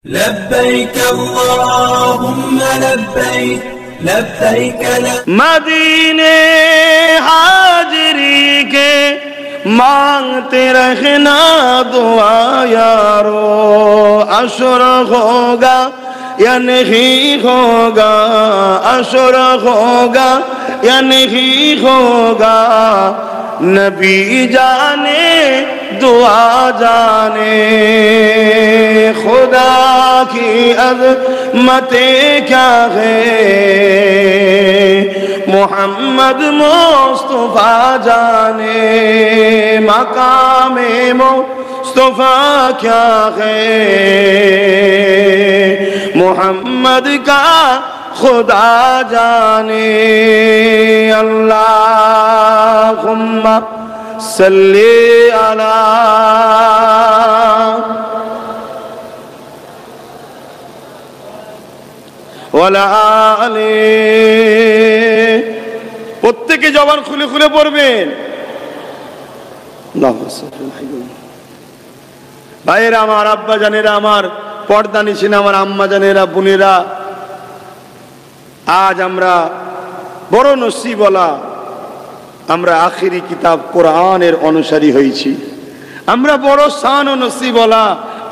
لبيك اللهم لبيك لبيك لبيك मदीने हाजिरी के मांगते रहना दुआ यारो अशर होगा या नहीं होगा अशर होगा या नहीं होगा नबी जाने दुआ जाने खुदा की अज़मतें क्या है मोहम्मद मुस्तफा जाने मकामे मुस्तफा क्या है मोहम्मद का खुदा जाने अल्लाहुम्मा सल्ली अला ওয়ালা আলি প্রত্যেকে জবান খুলে খুলে পড়বেন ভাইয়েরা আমার, আব্বা জানেরা আমার, পর্দা নিশিনা আমার আম্মা জানেরা, বোনেরা, আজ আমরা বড় নসিবওয়ালা, আমরা আখিরি কিতাব কোরআনের অনুসারী হয়েছি। আমরা বড় শান ও নসিবওয়ালা,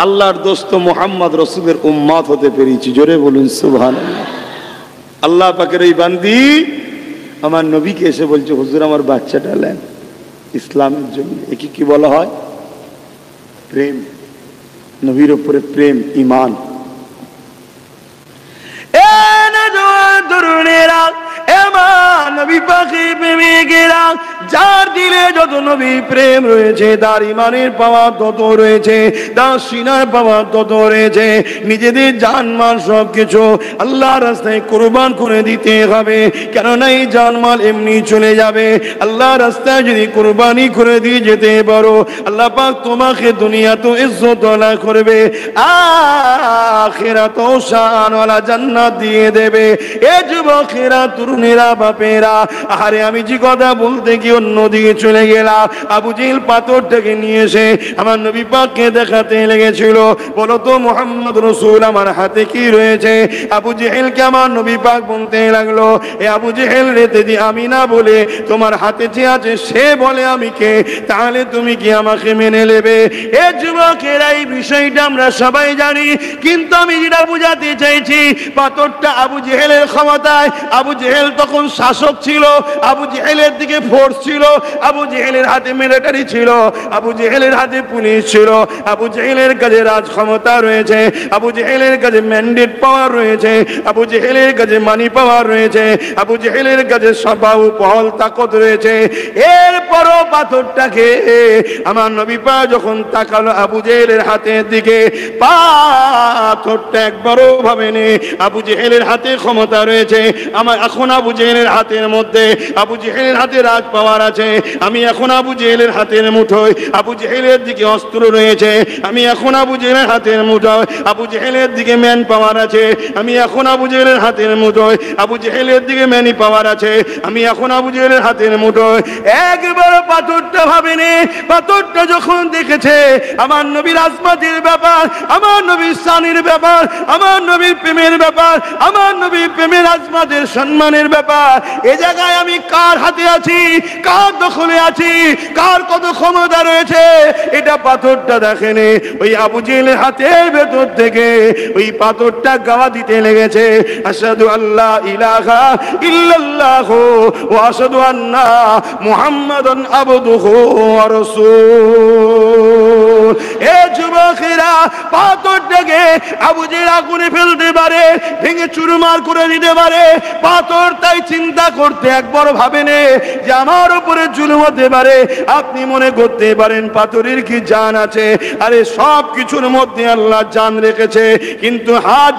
আল্লাহর দোস্ত মুহাম্মদ রাসূলের উম্মত হতে পেরেছি। জোরে বলুন সুবহানাল্লাহ। আল্লাহ পাকের এই বান্দি আমার নবীকে এসে বলছে, হুজুর আমার বাচ্চাটা নেন ইসলামের জন্য। একে কি বলা হয়? প্রেম, নবীর উপরে প্রেম, ঈমান। এ নওজওয়ান তরুণেরা, এমন নবী পাকে প্রেমিকেরা, যার দিলে যত নবী প্রেম রয়েছে, তার ঈমানের পাওয়ার তত রয়েছে, তার সিনার পাওয়ার তত রয়েছে। নিজেদের জানমাল সবকিছু আল্লাহর রাস্তায় কুরবান করে দিতে হবে, কেননা এই জানমাল এমনি চলে যাবে। আল্লাহর রাস্তায় যদি কুরবানি করে দিয়ে যেতে পারো, আল্লাহ পাক তোমাকে দুনিয়াতেও ইজ্জত ওয়ালা করবে, আখিরাতেও শানওয়ালা জান্নাত দিয়ে দেবে। এ যুবকেরা, তরুণেরা, বাপেরা, আরে আমি যে কথা বলতে গিয়ে অন্যদিকে চলে গেলাম। আবু জেহেল পাথরটাকে নিয়ে এসে আমার নবী পাককে দেখাতে লেগেছিল। বলো তো মুহাম্মদ রাসূল আমার হাতে কি রয়েছে? আবু জেহেলকে আমার নবী পাক বলতে লাগলো, এ আবু জেহেল রে, যদি আমি না বলে তোমার হাতে যে আছে সে বলে আমি কে, তাহলে তুমি কি আমাকে মেনে নেবে? এ যুবকেরা, এই বিষয়টা আমরা সবাই জানি, কিন্তু আমি যেটা বোঝাতে চাইছি, পাথরটা আবু জেহেলের ক্ষমতায়। আবু জেহেল তখন শাসক ছিল, আবু জেহেলের দিকে ফোর্স ছিল, আবু জেহেলের হাতে মিলিটারি ছিল, আবু জেহেলের হাতে পুলিশ ছিল, আবু জেহেলের কাছে রাজ ক্ষমতা রয়েছে, আবু জেহেলের কাছে ম্যান্ডেট পাওয়ার রয়েছে, আবু জেহেলের কাছে মানি পাওয়ার রয়েছে, আবু জেহেলের কাছে সবাউ পহল তাকত রয়েছে। এরপরও পাথরটাকে আমার নবী পাক যখন তাকালো আবু জেহেলের হাতের দিকে, পাথরটা একবারও ভাবেনি আবু জেহেলের হাতে ক্ষমতা রয়েছে। আমার এখন আবু জেহেলের হাতের মধ্যে, আবু জেহেলের হাতে রাজ পাওয়ার আছে। আমি এখন আবু জেহেলের হাতের মুঠোয়, আবু জেহেলের দিকে অস্ত্র রয়েছে। আমি এখন আবু জেহেলের হাতের মুঠোয়, আবু জেহেলের দিকে ম্যান পাওয়ার আছে। আমি এখন আবু জেহেলের হাতের মুঠোয়, আবু জেহেলের দিকে ম্যানি পাওয়ার আছে। আমি এখন আবু জেহেলের হাতের মুঠোয়। একবার পাথরটা ভাবেনি। পাথরটা যখন দেখেছে আমার নবীর আজমাতের ব্যাপার, আমার নবীর শানের ব্যাপার, আমার নবীর প্রেমের ব্যাপার, আমার নবীর প্রেমের আজমাতের সম্মানের ব্যাপার, এ জায়গায় আমি কার হাতে আছি, কার দখলে আছি, কার কত ক্ষমতা রয়েছে, এটা পাথরটা দেখেনি। ওই আবু জেহেলের হাতের ভেতর থেকে ওই পাথরটা গাওয়া দিতে লেগেছে, আশহাদু আল্লা ইলাহা ইল্লাল্লাহু ওয়া আশহাদু আন্না মুহাম্মাদান আবদুহু ওয়া রাসূল। এ যুবকেরা, পাথরটাকে আবু জেহেল আগুনে ফেলতে পারে, ভেঙে চুরমার করে দিতে পারে। পাথর তাই চিন্তা করতে একবার ভাবেনি যে আমার উপরে জুলুম হতে পারে। আপনি মনে করতে পারেন পাথরের কি জান আছে? আরে সব কিছুর মধ্যে আল্লাহ জান রেখেছে, কিন্তু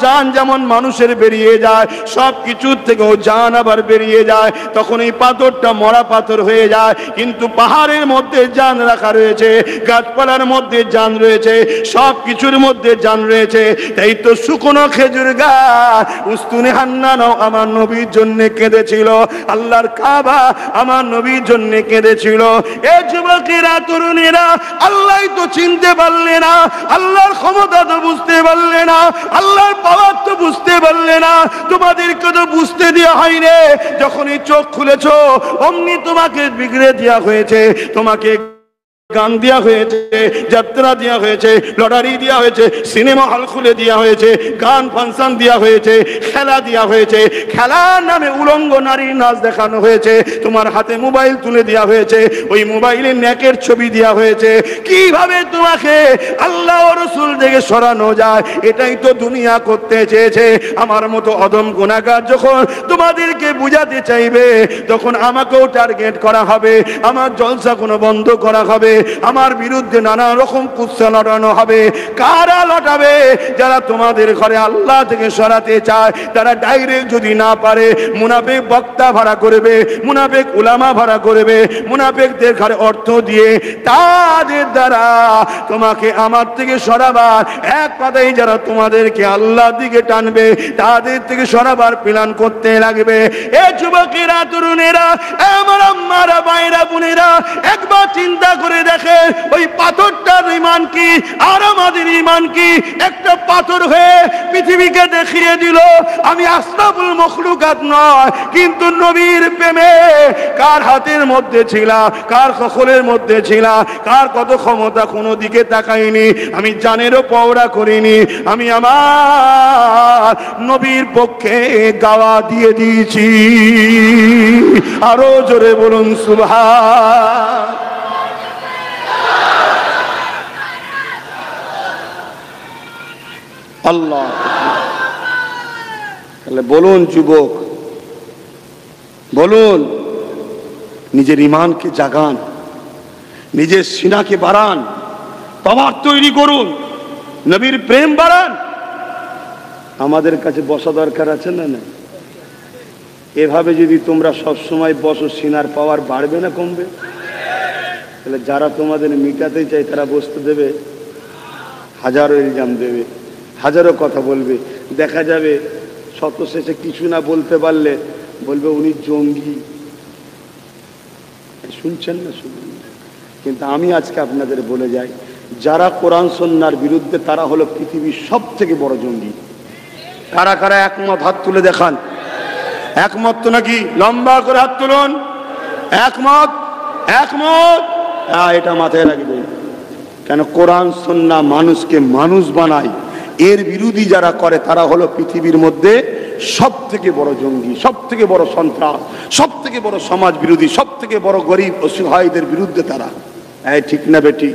জান যেমন মানুষের বেরিয়ে যায়, সব কিছুর থেকেও জান আবার বেরিয়ে যায়। তখন এই পাথরটা মরা পাথর হয়ে যায়, কিন্তু পাহাড়ের মধ্যে জান রাখা রয়েছে, গাছপালার মধ্যে জান রয়েছে, সব কিছুর মধ্যে জান রয়েছে। তাই তো শুকনো খেজুর গাছ উস্তুনে হান্নানও আমার নবীর জন্য কেঁদেছিল, আল্লাহর কাবা আমার নবীর জন্য কেঁদেছিল। এ যুবকেরা, তরুণেরা, আল্লাহ তো চিনতে পারলে না, আল্লাহর ক্ষমতা তো বুঝতে পারলে না, আল্লাহর পাওয়ার তো বুঝতে পারলে না, তোমাদেরকে তো বুঝতে দেওয়া হয়নি। যখনই চোখ খুলেছো অমনি তোমাকে বিগড়ে দেওয়া হয়েছে, তোমাকে গান দেওয়া হয়েছে, যাত্রা দেওয়া হয়েছে, লটারি দেওয়া হয়েছে, সিনেমা হল খুলে দেওয়া হয়েছে, গান ফাংশন দেওয়া হয়েছে, খেলা দেওয়া হয়েছে, খেলার নামে উলঙ্গ নারীর নাচ দেখানো হয়েছে, তোমার হাতে মোবাইল তুলে দেওয়া হয়েছে, ওই মোবাইলে নেকের ছবি দেওয়া হয়েছে। কিভাবে তোমাকে আল্লাহ ও রাসূল থেকে সরানো যায়, এটাই তো দুনিয়া করতে চেয়েছে। আমার মতো অদম গুনাহগার যখন তোমাদেরকে বুঝাতে চাইবে, তখন আমাকেও টার্গেট করা হবে, আমার জলসা কোনো বন্ধ করা হবে, আমার বিরুদ্ধে নানা রকম কুৎসা লটানো হবে। কারা লটাবে? যারা তোমাদের ঘরে আল্লাহ থেকে সরাতে চায়, তারা ডাইরেক্ট যদি না পারে, মুনাফিক বক্তা ভাড়া করবে, মুনাফিক উলামা ভাড়া করবে, মুনাফিকদের ঘরে অর্থ দিয়ে তাদের দ্বারা তোমাকে আমার থেকে সরাবার, এক কথাই যারা তোমাদেরকে আল্লাহর দিকে টানবে, তাদের থেকে সরাবার প্ল্যান করতে লাগবে। এ যুবকেরা, তরুণেরা, আমার আম্মারা, ভাইরা, বোনেরা, একবার চিন্তা করে দেখে ওই পাথরটার ঈমান কি আর আমাদের ঈমান কি? একটা পাথর হয়ে পৃথিবীকে দেখিয়ে দিল আমি আশরাফুল মখলুকাত নয়, কিন্তু নবীর প্রেমে কার হাতের মধ্যে ছিল, কার কখলের মধ্যে ছিল, কার কত ক্ষমতা কোনো দিকে তাকাইনি, আমি জানেরও পওরা করিনি, আমি আমার নবীর পক্ষে গাওয়া দিয়ে দিয়েছি। আরো জোরে বলুন সুবহান। আল্লাহ, তাহলে বলুন যুবক, বলুন নিজের ঈমানকে জাগান, নিজের সিনাকে বাড়ান, পাওয়ার তৈরি করুন, নবীর প্রেম বাড়ান। আমাদের কাছে বসা দরকার আছে না? না, এভাবে যদি তোমরা সব সময় বসো, সিনার পাওয়ার বাড়বে না কমবে? তাহলে যারা তোমাদের মিটাতে চায় তারা বসতে দেবে? হাজারো ইলজাম দেবে, হাজারো কথা বলবে, দেখা যাবে শত শেষে কিছু না বলতে পারলে বলবে উনি জঙ্গি। শুনছেন না? শুনুন। কিন্তু আমি আজকে আপনাদের বলে যাই, যারা কোরআন সুন্নাহর বিরুদ্ধে তারা হলো পৃথিবীর সব থেকে বড় জঙ্গি। কারা কারা একমত? হাত তুলে দেখান। একমত তো নাকি? লম্বা করে হাত তুলুন। একমত? একমত? হ্যাঁ, এটা মাথায় রাখবেন। কেন? কোরআন সুন্নাহ মানুষকে মানুষ বানায়, এর বিরোধী যারা করে তারা হলো পৃথিবীর মধ্যে সব থেকে বড় জঙ্গি, সব থেকে বড় সন্ত্রাস, সব থেকে বড় সমাজ বিরোধী, সব থেকে বড় গরিব অসহায়দের বিরুদ্ধে তারা। এই ঠিক না বেটি?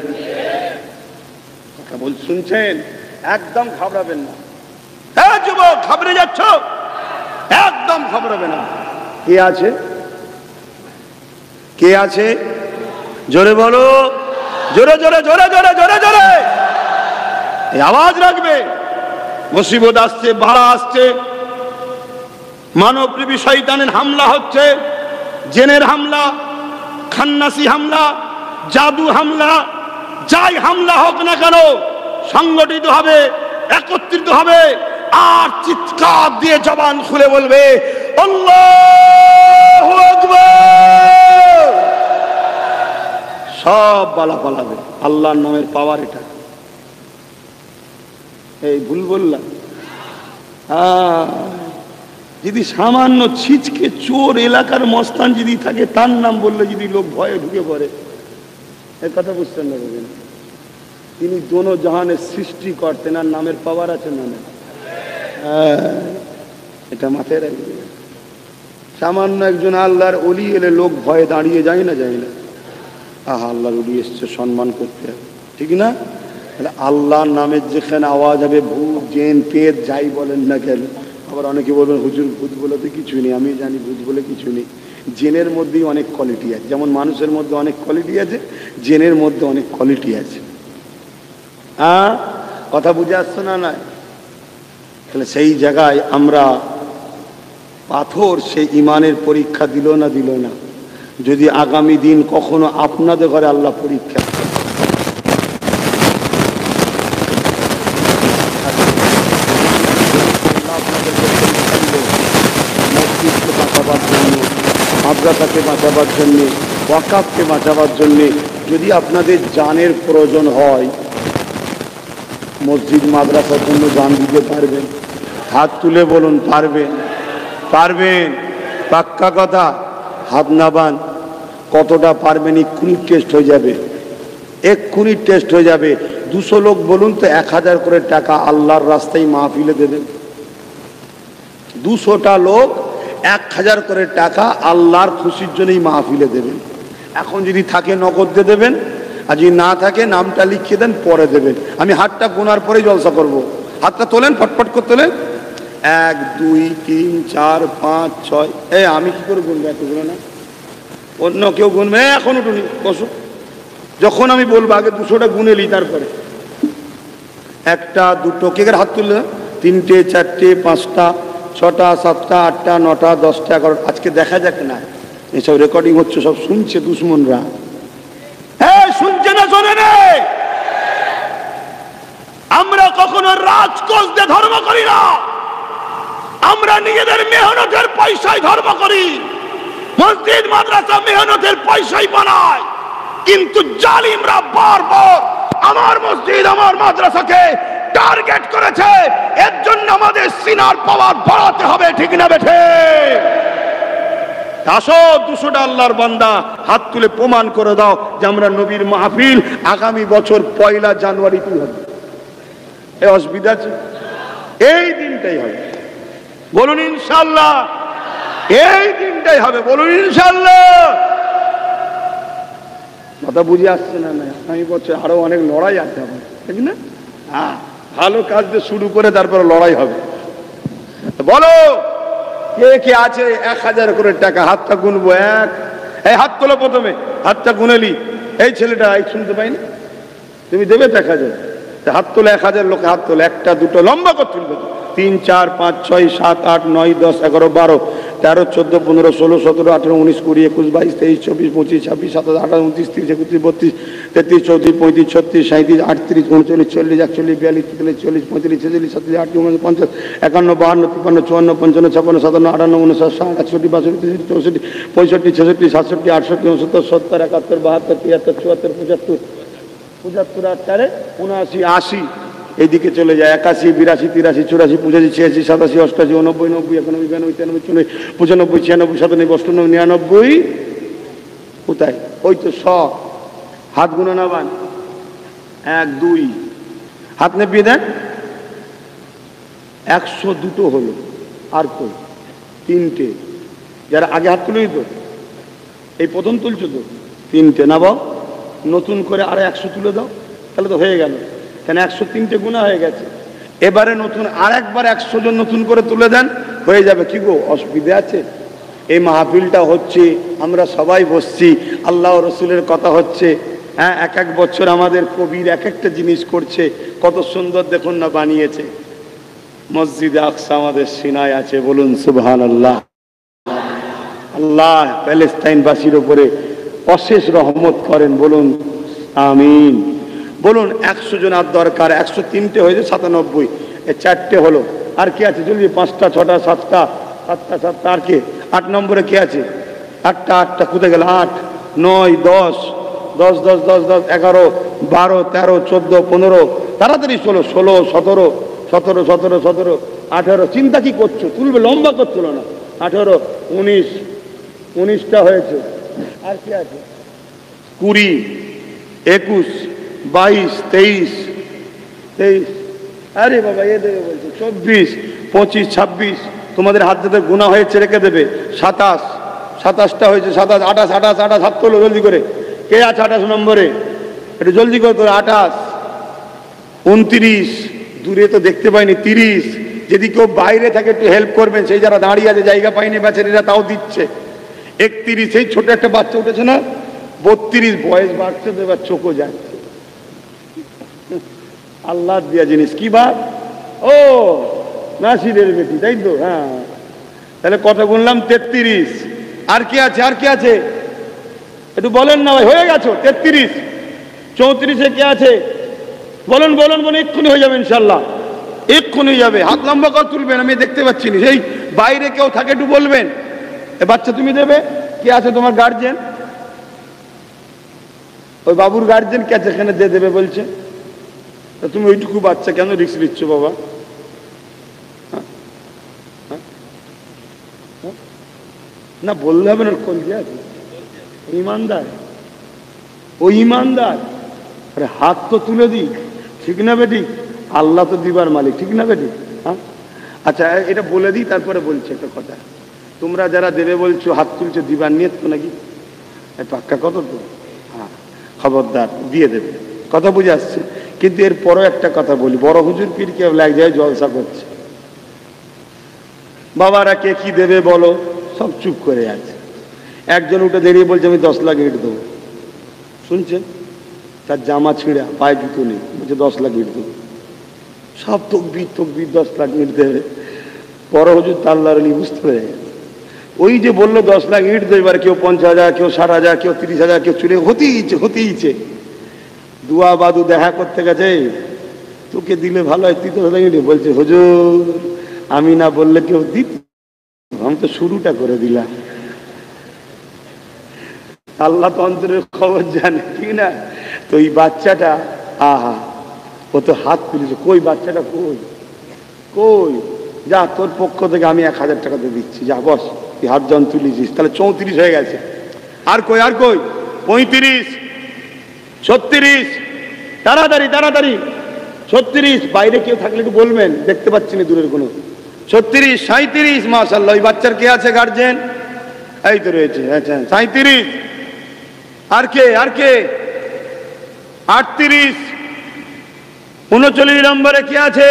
কথা বল, শুনছেন? একদম ঘাবড়াবেন না। হ্যাঁ যুবক, ঘাবড়ে যাচ্ছ? একদম ঘাবড়াবে না। কে আছে? কে আছে? জোরে বলো, জোরে জোরে জোরে জোরে জোরে জোরে এই আওয়াজ রাখবে। মুসিবত আসছে, বাড়া আসছে, মানবপ্রেমী শয়তানের হামলা হচ্ছে, জেনের হামলা, খান্নাসি হামলা, জাদু হামলা, যাই হামলা হোক না কেন সংগঠিত হবে, একত্রিত হবে, আর চিৎকার দিয়ে জবান খুলে বলবে আল্লাহু আকবার। সব বালা পালাবে। আল্লাহর নামের পাওয়ার এটা। এই ভুল বললাম? যদি সামান্য ছিচকে চোর এলাকার মস্তান যদি থাকে, তার নাম বললে যদি লোক ভয়ে ঢুকে পড়ে, এর কথা বুঝতেন না? তিনি দোনো জাহানের সৃষ্টি করতেন, আর নামের পাওয়ার আছে না? এটা মাথায় রাখবে। সামান্য একজন আল্লাহর ওলি এলে লোক ভয়ে দাঁড়িয়ে যায় না? যায় না? আল্লাহর ওলি এসছে, সম্মান করতে হবে, ঠিক না? আল্লাহর নামের যেখানে আওয়াজ হবে, ভূত জেন পেট যাই বলেন না কেন। আবার অনেকে বলবেন হুজুর ভূত বলে তো কিছু নেই। আমি জানি ভূত বলে কিছু নেই। জেনের মধ্যেই অনেক কোয়ালিটি আছে, যেমন মানুষের মধ্যে অনেক কোয়ালিটি আছে, জেনের মধ্যে অনেক কোয়ালিটি আছে। কথা বুঝে আসছে না? না, তাহলে সেই জায়গায় আমরা পাথর সেই ইমানের পরীক্ষা দিল না? দিল না? যদি আগামী দিন কখনো আপনাদের ঘরে আল্লাহ পরীক্ষা মাদ্রাসাকে বাঁচাবার জন্যে, ওয়াকাফকে বাঁচাবার জন্যে যদি আপনাদের জানের প্রয়োজন হয়, মসজিদ মাদ্রাসার জন্য দান দিতে পারবেন? হাত তুলে বলুন পারবেন? পারবেন? পাক্কা কথা, হাত নাবান। কতটা পারবেন এক্ষুনি টেস্ট হয়ে যাবে, এক্ষুনি টেস্ট হয়ে যাবে। 200 লোক বলুন তো 1000 করে টাকা আল্লাহর রাস্তায় মাহফিলে দেবেন। 200টা লোক 1000 করে টাকা আল্লাহর খুশির জন্যই মাহফিলে দেবেন। এখন যদি থাকে নগদ দিয়ে দেবেন, আর যদি না থাকে নামটা লিখিয়ে দেন, পরে দেবেন। আমি হাতটা গোনার পরেই জলসা করব। হাতটা তোলেন, ফটফট করে তোলেন। 1 2 3 4 5 6। আমি কি করে গুনবো? এতগুলো না, অন্য কেউ গুনবে। এখন উঠুনি, বসো। যখন আমি বলবো আগে 200টা গুনে নি, তারপরে 1টা 2টো। কে হাত তুললে? 3টে 4টে 5টা 6টা 7টা 8টা 9টা 10টা 11। আজকে দেখা যাক না, এসব রেকর্ডিং হচ্ছে, সব শুনছে দুশ্মনরা। হ্যাঁ, শুনছে না শোনে নেই? আমরা কখনো রাজকোষ দিয়ে ধর্ম করি না, আমরা নিজেদের মেহনতের পয়সায় ধর্ম করি। মসজিদ মাদ্রাসা মেহনতের পয়সাই বানায়, কিন্তু জালিমরা বারবার আমার মসজিদ আমার মাদ্রাসাকে টার্গেট করেছে। এর জন্য আমাদের সিনার পাওয়ার বাড়াতে হবে, ঠিক না বেঠে? আসো 200টা আল্লাহর বান্দা হাত তুলে প্রমাণ করে দাও যে আমরা নবীর মাহফিল আগামী বছর 1 জানুয়ারিতে হবে। এই অসুবিধা আছে? এই দিনটাই হবে, বলুন ইনশাআল্লাহ। এই দিনটাই হবে, বলুন ইনশাআল্লাহ। কথা বুঝে আসছে না? আগামী বছর আরো অনেক লড়াই আছে, ঠিক না? হ্যাঁ, ভালো কাজ দিয়ে শুরু করে তারপরে লড়াই হবে। বলো কে কে আছে 1000 করে টাকা? হাতটা গুনবো। এই হাত তোলো, প্রথমে হাতটা গুনেলি। এই ছেলেটা শুনতে পাইনি, তুমি দেবে 1000? হাত তোলে, 1000 লোকে হাত তোলে। 1টা 2টো লম্বা করে তুলবে। 3 4 5 6 7 8 9 10 11 12 13 14 15 16 17 18 19 20 21 22 23 24 25 26 27 28 29 30 31 32 33 34 35 36 37 38 39 40 41 42 43 44 45 46 47 48 49 50 51 52 53 54 55 56 57 58 59 60 61 62 63 64 65 66 67 68 69 70 71 72 73 74 75 75 78 79 80 এইদিকে চলে যায়। 81 82 83 84 85 86 87 88 89 90 91 92 93 94 95 96 97 98 99 কোথায়? ওই তো 100। হাত গুনে নাবান। 1 2 হাত নেপিয়ে দেন। 102টো হলো। আর কই? 3টে। যারা আগে হাত তুলে দিত, এই প্রথম তুলছো তো, 3টে নাবাও। নতুন করে আরো 100 তুলে দাও, তাহলে তো হয়ে গেল। কেন 103টে গুণা হয়ে গেছে। এবারে নতুন আরেকবার 100 জন নতুন করে তুলে দেন, হয়ে যাবে। কি গো, অসুবিধা আছে? এই মাহফিলটা হচ্ছে, আমরা সবাই বসছি, আল্লাহ রসুলের কথা হচ্ছে। হ্যাঁ, এক এক বছর আমাদের কবির এক একটা জিনিস করছে। কত সুন্দর দেখুন না বানিয়েছে। মসজিদে আকসা আমাদের সিনায় আছে, বলুন সুবহানাল্লাহ। আল্লাহ প্যালেস্তাইনবাসীর উপরে অশেষ রহমত করেন, বলুন আমিন। বলুন 100 জন আর দরকার। 103টে হয়েছে, 97। 4টে হলো। আর কি আছে? জলদি 5টা 6টা 7টা 7টা। আর কে? 8 নম্বরে কে আছে? 8টা কোথায় গেল? 8 9 10 10 10 10 10 11 12 13 14 15। তাড়াতাড়ি 16 16 17 17 17 17 18। চিন্তা কি করছো? তুলবে, লম্বা করছিল না। 18 19 19টা হয়েছে। আর কি আছে? 20 21 22 23 23। আরে বাবা, এ দেবে বলছে। 24 25 26। তোমাদের হাত যাতে গুণা হয়েছে রেখে দেবে। 27টা হয়েছে। 27 28 28 28। হাত তোলো জলদি করে। কে আছে 28 নম্বরে? একটু জলদি করে তোলো। 28 29। দূরে তো দেখতে পাইনি। 30। যদি কেউ বাইরে থাকে একটু হেল্প করবেন। সেই যারা দাঁড়িয়ে আছে, জায়গা পাইনি বেচারিরা, তাও দিচ্ছে। 31। সেই ছোট একটা বাচ্চা উঠেছে না? 32। বয়স বাড়ছে তো, এবার চোখও যাচ্ছে। আল্লাহ দিয়া জিনিস। কি বা? ও নাসিরের বেটি, তাই তো? হ্যাঁ, তাহলে কত গুনলাম? 33। আর কি আছে? আর কি আছে? একটু বলেন না ভাই। হয়ে গেছো 33। 34-এ কে আছে? বলুন বলুন বলুন। এক্ষুনি হয়ে যাবে ইনশাল্লাহ, এক্ষুনি হয়ে যাবে। হাত লম্বা করে তুলবেন, আমি দেখতে পাচ্ছি না। সেই বাইরে কেউ থাকে একটু বলবেন। এ বাচ্চা তুমি দেবে? কে আছে তোমার গার্জেন? ওই বাবুর গার্জেন কে আছে এখানে? দিয়ে দেবে বলছে। তুমি ওইটুকু বাচ্চা কেন রিস্ক নিচ্ছ বাবা? না বললে হবে না, কলজে আছে ইমানদার, ও ইমানদার। আরে হাত তো তুলে দিই, ঠিক না বেটি? আল্লাহ তো দিবার মালিক, ঠিক না বেটি? হ্যাঁ, আচ্ছা এটা বলে দিই, তারপরে বলছি একটা কথা। তোমরা যারা দেবে বলছো, হাত তুলছো, দিবার নিয়ত তো নাকি? পাক্কা কত তো? হ্যাঁ, খবরদার দিয়ে দেবে, কথা বুঝে আসছে। কিন্তু এর পরও একটা কথা বলি, বড় হুজুর পীর কেউ এক জায়গায় জলসা করছে, বাবারা কে কি দেবে বলো, সব চুপ করে আছে। একজন উঠে দাঁড়িয়ে বলছে আমি 10 লাখ ইট দেবো। শুনছেন? তার জামা ছিঁড়া, পায়ে জুতো নেই, বলছে 10 লাখ ইট দেবো। সব তকবির তকবির, 10 লাখ ইট দেবে। বড় হুজুর তাল্লার বুঝতে পেরে গেছে। ওই যে বললো 10 লাখ ইট দেবে, এবার কেউ 50,000, কেউ 60,000, কেউ 30,000, কেউ চলে হতেইছে। দুয়া বাদু দেখা করতে গেছে, তোকে দিলে ভালো হয়, তুই তো বলছে হুজুর আমি না বললে কেউ দিত, আমি তো শুরুটা করে দিলাম। আল্লাহ তো অন্তরের খবর জানে, ঠিক না? তো এই বাচ্চাটা, আহা, ও তো হাত তুলেছে। কই বাচ্চাটা, কই কই? যা, তোর পক্ষ থেকে আমি 1,000 টাকা দিয়ে দিচ্ছি, যা বস। তুই হাত জন তুলেছিস, তাহলে 34 হয়ে গেছে। আর কই, আর কই? 35, 36, তাড়াতাড়ি তাড়াতাড়ি, 36। বাইরে কেউ থাকলে একটু বলবেন, দেখতে পাচ্ছি না দূরের কোনো। 36, 37, মাশাআল্লাহ। ওই বাচ্চার কে আছে গার্জেন? এই তো রয়েছে। আচ্ছা 37। আর কে, আর কে? 38, 39 নম্বরে কে আছে?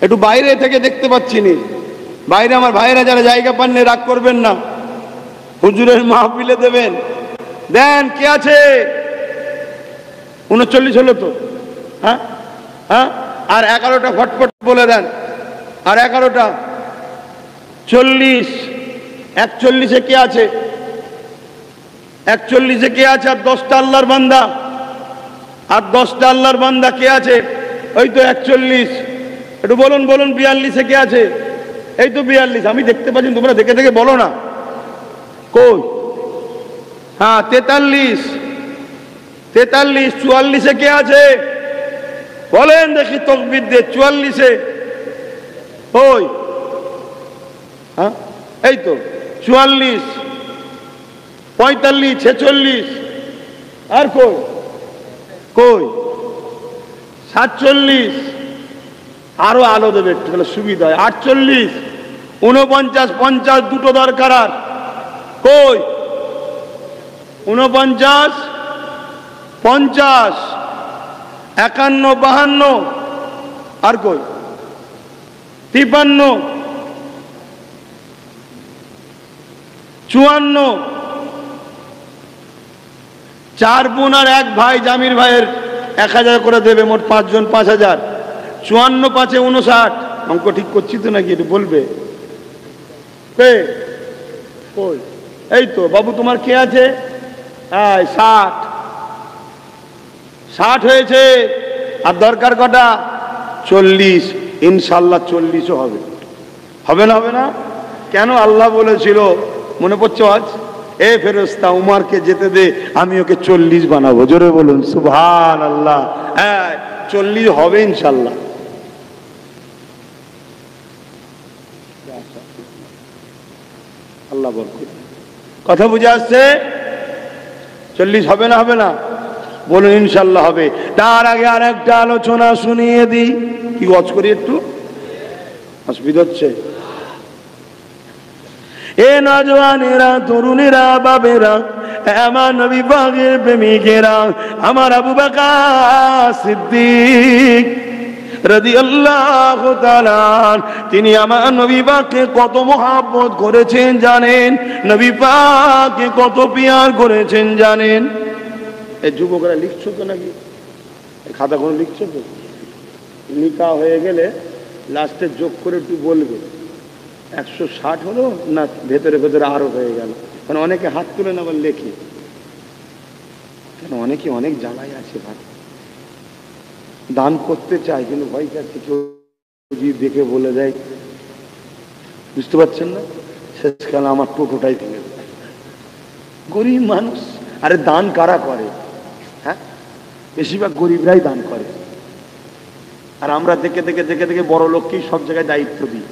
একটু বাইরে থেকে দেখতে পাচ্ছি নি। বাইরে আমার ভাইরা যারা জায়গা পাননি, রাগ করবেন না, হুজুরের মাহফিলে দেবেন। দেন, কে আছে? 39 হলো তো? হ্যাঁ হ্যাঁ, আর 11টা ফটফট বলে দেন। আর 11টা 40, 41-এ কে আছে? 41-এ কে আছে? আর 10টা আল্লাহর বান্দা, আর 10টা আল্লাহর বান্দা কে আছে? ওই তো 41। একটু বলুন বলুন, 42-এ কে আছে? এই তো 42। আমি দেখতে পাচ্ছি, তোমরা দেখে দেখে বলো না। কই? হ্যাঁ 43, 44-এ কে আছে? বলেন দেখি তাকবীর দিয়ে। 44-এ ওই, হ্যাঁ এই তো 44, 45, 46। আর কই? কই? 47। আরো আলো দেবে একটু, তাহলে সুবিধা হয়। 48, 49, 50, দুটো দরকার। আর কই? 49, 50, 51, 52। আর কই? 53, 54। 4 বোন আর 1 ভাই, জামির ভাইয়ের 1000 করে দেবে, মোট 5 জন 5000। 54, 5-এ 59। অঙ্ক ঠিক করছি তো নাকি? একটু বলবে। কই? এই তো বাবু, তোমার কে আছে? 60 হয়েছে। আর দরকার কটা? 40। ইনশাল্লাহ 40ও হবে। হবে না? হবে না কেন? আল্লাহ বলেছিল, মনে পড়ছে আজ, এ ফেরেশতা উমারকে যেতে দে, আমি ওকে 40 বানাবো। জোরে বলুন সুবহানাল্লাহ। হ্যাঁ 40 হবে ইনশাল্লাহ। আল্লাহ বরকত। কথা বুঝে আসছে? 40 হবে না? হবে না? বলুন ইনশাল্লাহ হবে। তার আগে আর একটা আলোচনা শুনিয়ে দিই। কি ওয়াজ করি একটু? অসুবিধা হচ্ছে? এ নওজওয়ানেরা, তরুণেরা, বাবেরা, আমার নবী পাকের প্রেমিকেরা, আমার আবু বকর সিদ্দিক রাদিয়াল্লাহু তাআলা, তিনি আমার নবী পাককে কত মহব্বত করেছেন জানেন? নবী পাককে কত পিয়ার করেছেন জানেন? এই যুবকরা লিখছো তো নাকি? খাতা কোনো লিখছো তো? নিকাহ হয়ে গেলে লাস্টে যোগ করে একটু বলবে 160 হলো না, ভেতরে ভেতরে আরো হয়ে গেল। কারণ অনেকে হাত তুলে না, আবার লেখে। কেন? অনেকে অনেক জ্বালাই আছে ভাই, দান করতে চায় কিন্তু ভয় কাছে কেউ যদি দেখে বলে দেয়, বুঝতে পারছেন না? শেষকালে আমার টোটোটাই ভেঙে দেয়। গরিব মানুষ। আরে দান কারা করে? হ্যাঁ বেশিরভাগ গরিবরাই দান করে। আর আমরা দেখে দেখে দেখে দেখে বড় লোককেই সব জায়গায় দায়িত্ব দিই।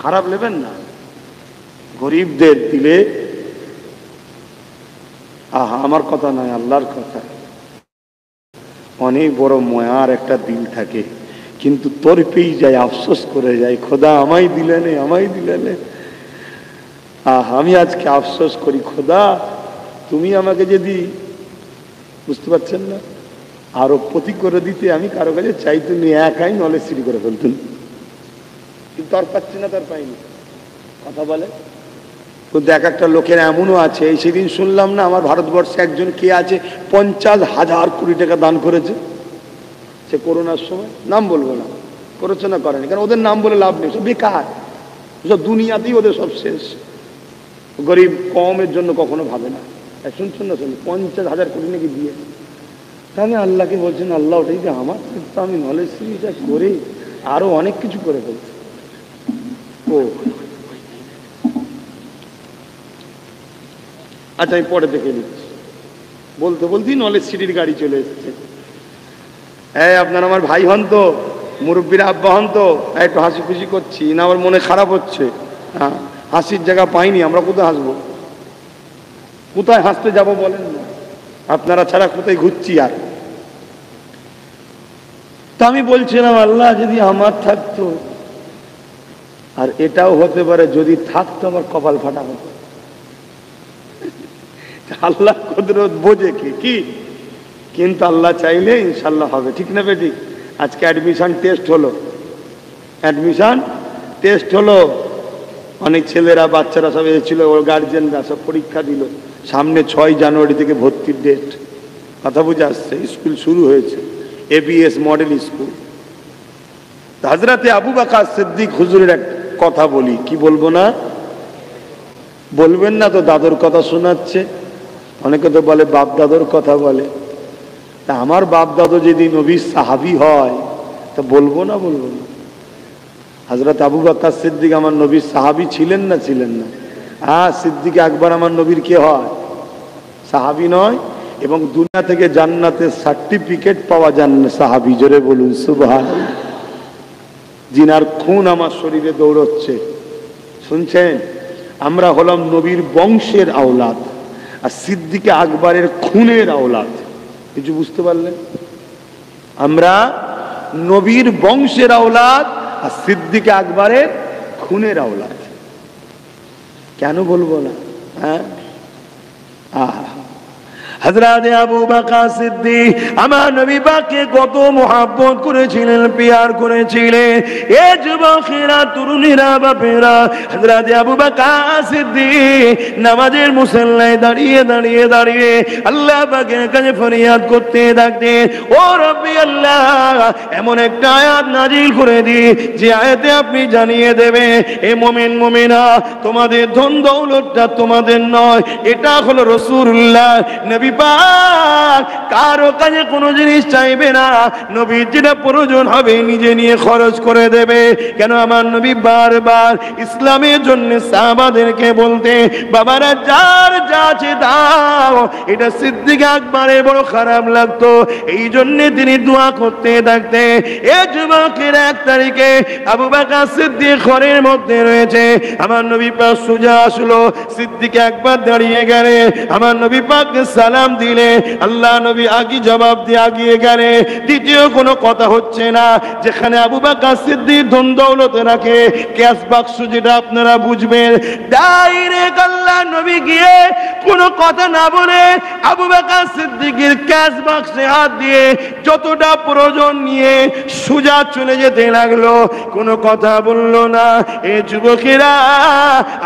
খারাপ নেবেন না, গরিবদের দিলে, আহা আমার কথা নয় আল্লাহর কথা, অনেক বড় ময়ার একটা দিল থাকে, কিন্তু তোর পেয়ে যায়, আফসোস করে যায়, খোদা আমায় দিলে নে, আমায় দিলে নে। আমি আজকে আফসোস করি, খোদা তুমি আমাকে যদি, বুঝতে পারছেন না, আরো প্রতি করে দিতে আমি কারো কাছে চাই, তুমি একাই নলেজ সিটি করে ফেলতেন, কিন্তু আর পাচ্ছি না, তার পাইনি। কথা বলে কিন্তু এক একটা লোকের এমনও আছে, এই সেদিন শুনলাম না আমার ভারতবর্ষে একজন কে আছে 50,000 কোটি টাকা দান করেছে, সে করোনার সময়, নাম বলবো না, করেছে না করেনি, কারণ ওদের নাম বলে লাভ নেই, সব বেকার, সব দুনিয়াতেই ওদের সব শেষ। গরিব কমের জন্য কখনো ভাবে না। শুনছেন না, শুনুন 50,000 কোটি নাকি দিয়ে, তাহলে আল্লাহকে বলছেন, আল্লাহ ওটাই যে আমার, কিন্তু আমি নলেজ সিরিজটা করে আরো অনেক কিছু করে ফেলছি। ও আচ্ছা, আমি পরে দেখে নিচ্ছি। বলতে বলতেই নলেজ সিটির গাড়ি চলে এসছে। হ্যাঁ, আপনারা আমার ভাই হন তো, মুরব্বীরা আব্বা হন তো, একটু হাসি খুশি করছি না, আমার মনে খারাপ হচ্ছে। হ্যাঁ, হাসির জায়গা পাইনি, আমরা কোথায় হাসবো, কোথায় হাসতে যাব বলেন না, আপনারা ছাড়া কোথায় ঘুরছি আর। তা আমি বলছিলাম, আল্লাহ যদি আমার থাকতো, আর এটাও হতে পারে যদি থাকতো আমার কপাল ফাটা হতো। আল্লাহ কুদরত বোঝে কি, কিন্তু আল্লাহ চাইলে ইনশাল্লাহ হবে, ঠিক না বেটি? আজকে অ্যাডমিশন টেস্ট হলো, অনেক ছেলেরা বাচ্চারা সব এসেছিল, ওর গার্জেনরা সব পরীক্ষা দিল। সামনে 6 জানুয়ারি থেকে ভর্তির ডেট, কথা বুঝে আসছে, স্কুল শুরু হয়েছে, ABS মডেল স্কুল। হযরতে আবু বকর সিদ্দিক হুজুরের এক কথা বলি, কি বলবো না? বলবেন না তো, দাদুর কথা শোনাচ্ছে, অনেকে তো বলে বাপ দাদুর কথা বলে। তা আমার বাপ দাদু যদি নবীর সাহাবী হয়, তা বলবো না? হযরত আবু বকর সিদ্দিক আমার নবীর সাহাবী ছিলেন না? হ্যাঁ, সিদ্দিক আকবর আমার নবীর কে হয়? সাহাবী নয়, এবং দুনিয়া থেকে জান্নাতের সার্টিফিকেট পাওয়া যান সাহাবী, জোরে বলুন সুবহানাল্লাহ। জিনার খুন আমার শরীরে দৌড়চ্ছে, শুনছেন? আমরা হলাম নবীর বংশের আওলাদ, আর সিদ্দিক আকবরের খুনের আওলাদ। কিছু বুঝতে পারলেন? আমরা নবীর বংশের আওলাদ আর সিদ্দিক আকবরের খুনের আওলাদ। কেন বলবো না? হ্যাঁ, হযরত আবু বকর সিদ্দিক আমার নবী পাককে কত মুহাব্বত করেছিলেন, প্যার করেছিলেন। এ যুবকেরা, তরুণীরা, বাপেরা, হযরত আবু বকর সিদ্দিক নামাজের মুসল্লায় দাঁড়িয়ে দাঁড়িয়ে দাঁড়িয়ে আল্লাহ পাকের কাছে ফরিয়াদ করতে থাকতেন, ও রব্বি আল্লাহ, এমন একটা আয়াত নাজিল করে দি যে আয়াতে আপনি জানিয়ে দেবে, এ মুমিন মুমিনা, তোমাদের ধন দৌলতটা তোমাদের নয়, এটা হলো রাসূলুল্লাহ নবী পাক কারো কাছে কোনো জিনিস চাইবে না, নবীর যেটা প্রয়োজন হবে নিজে নিয়ে খরচ করে দেবে। কেন? আমার নবী বারবার ইসলামের জন্য সাহাবাদেরকে বলতে, বাবারা যার যা আছে দাও। এটা সিদ্দিক আকবরের বড় খারাপ লাগতো, এই জন্য তিনি দোয়া করতে থাকতে। এ যুবকের 1 তারিখে আবু বকর সিদ্দিক ঘরের মধ্যে রয়েছে, আমার নবী পাক সোজা আসলো, সিদ্দিক আকবর দাঁড়িয়ে গেলে, আমার নবী পাককে সালাম দিলে, আল্লাহ নবী আগে জবাব দিয়ে আগিয়ে গেলে। দ্বিতীয় কোনো কথা হচ্ছে না, যেখানে আবু বকর সিদ্দিক ধন দৌলত রাখে, ক্যাশ বাক্স যেটা আপনারা বুঝবেন, ডাইরেক্ট আল্লাহ নবী গিয়ে কোনো কথা না বলে আবু বকর সিদ্দিকের ক্যাশ বাক্সে হাত দিয়ে যতটা প্রয়োজন নিয়ে সোজা চলে যেতে লাগলো, কোনো কথা বললো না। এ যুবকেরা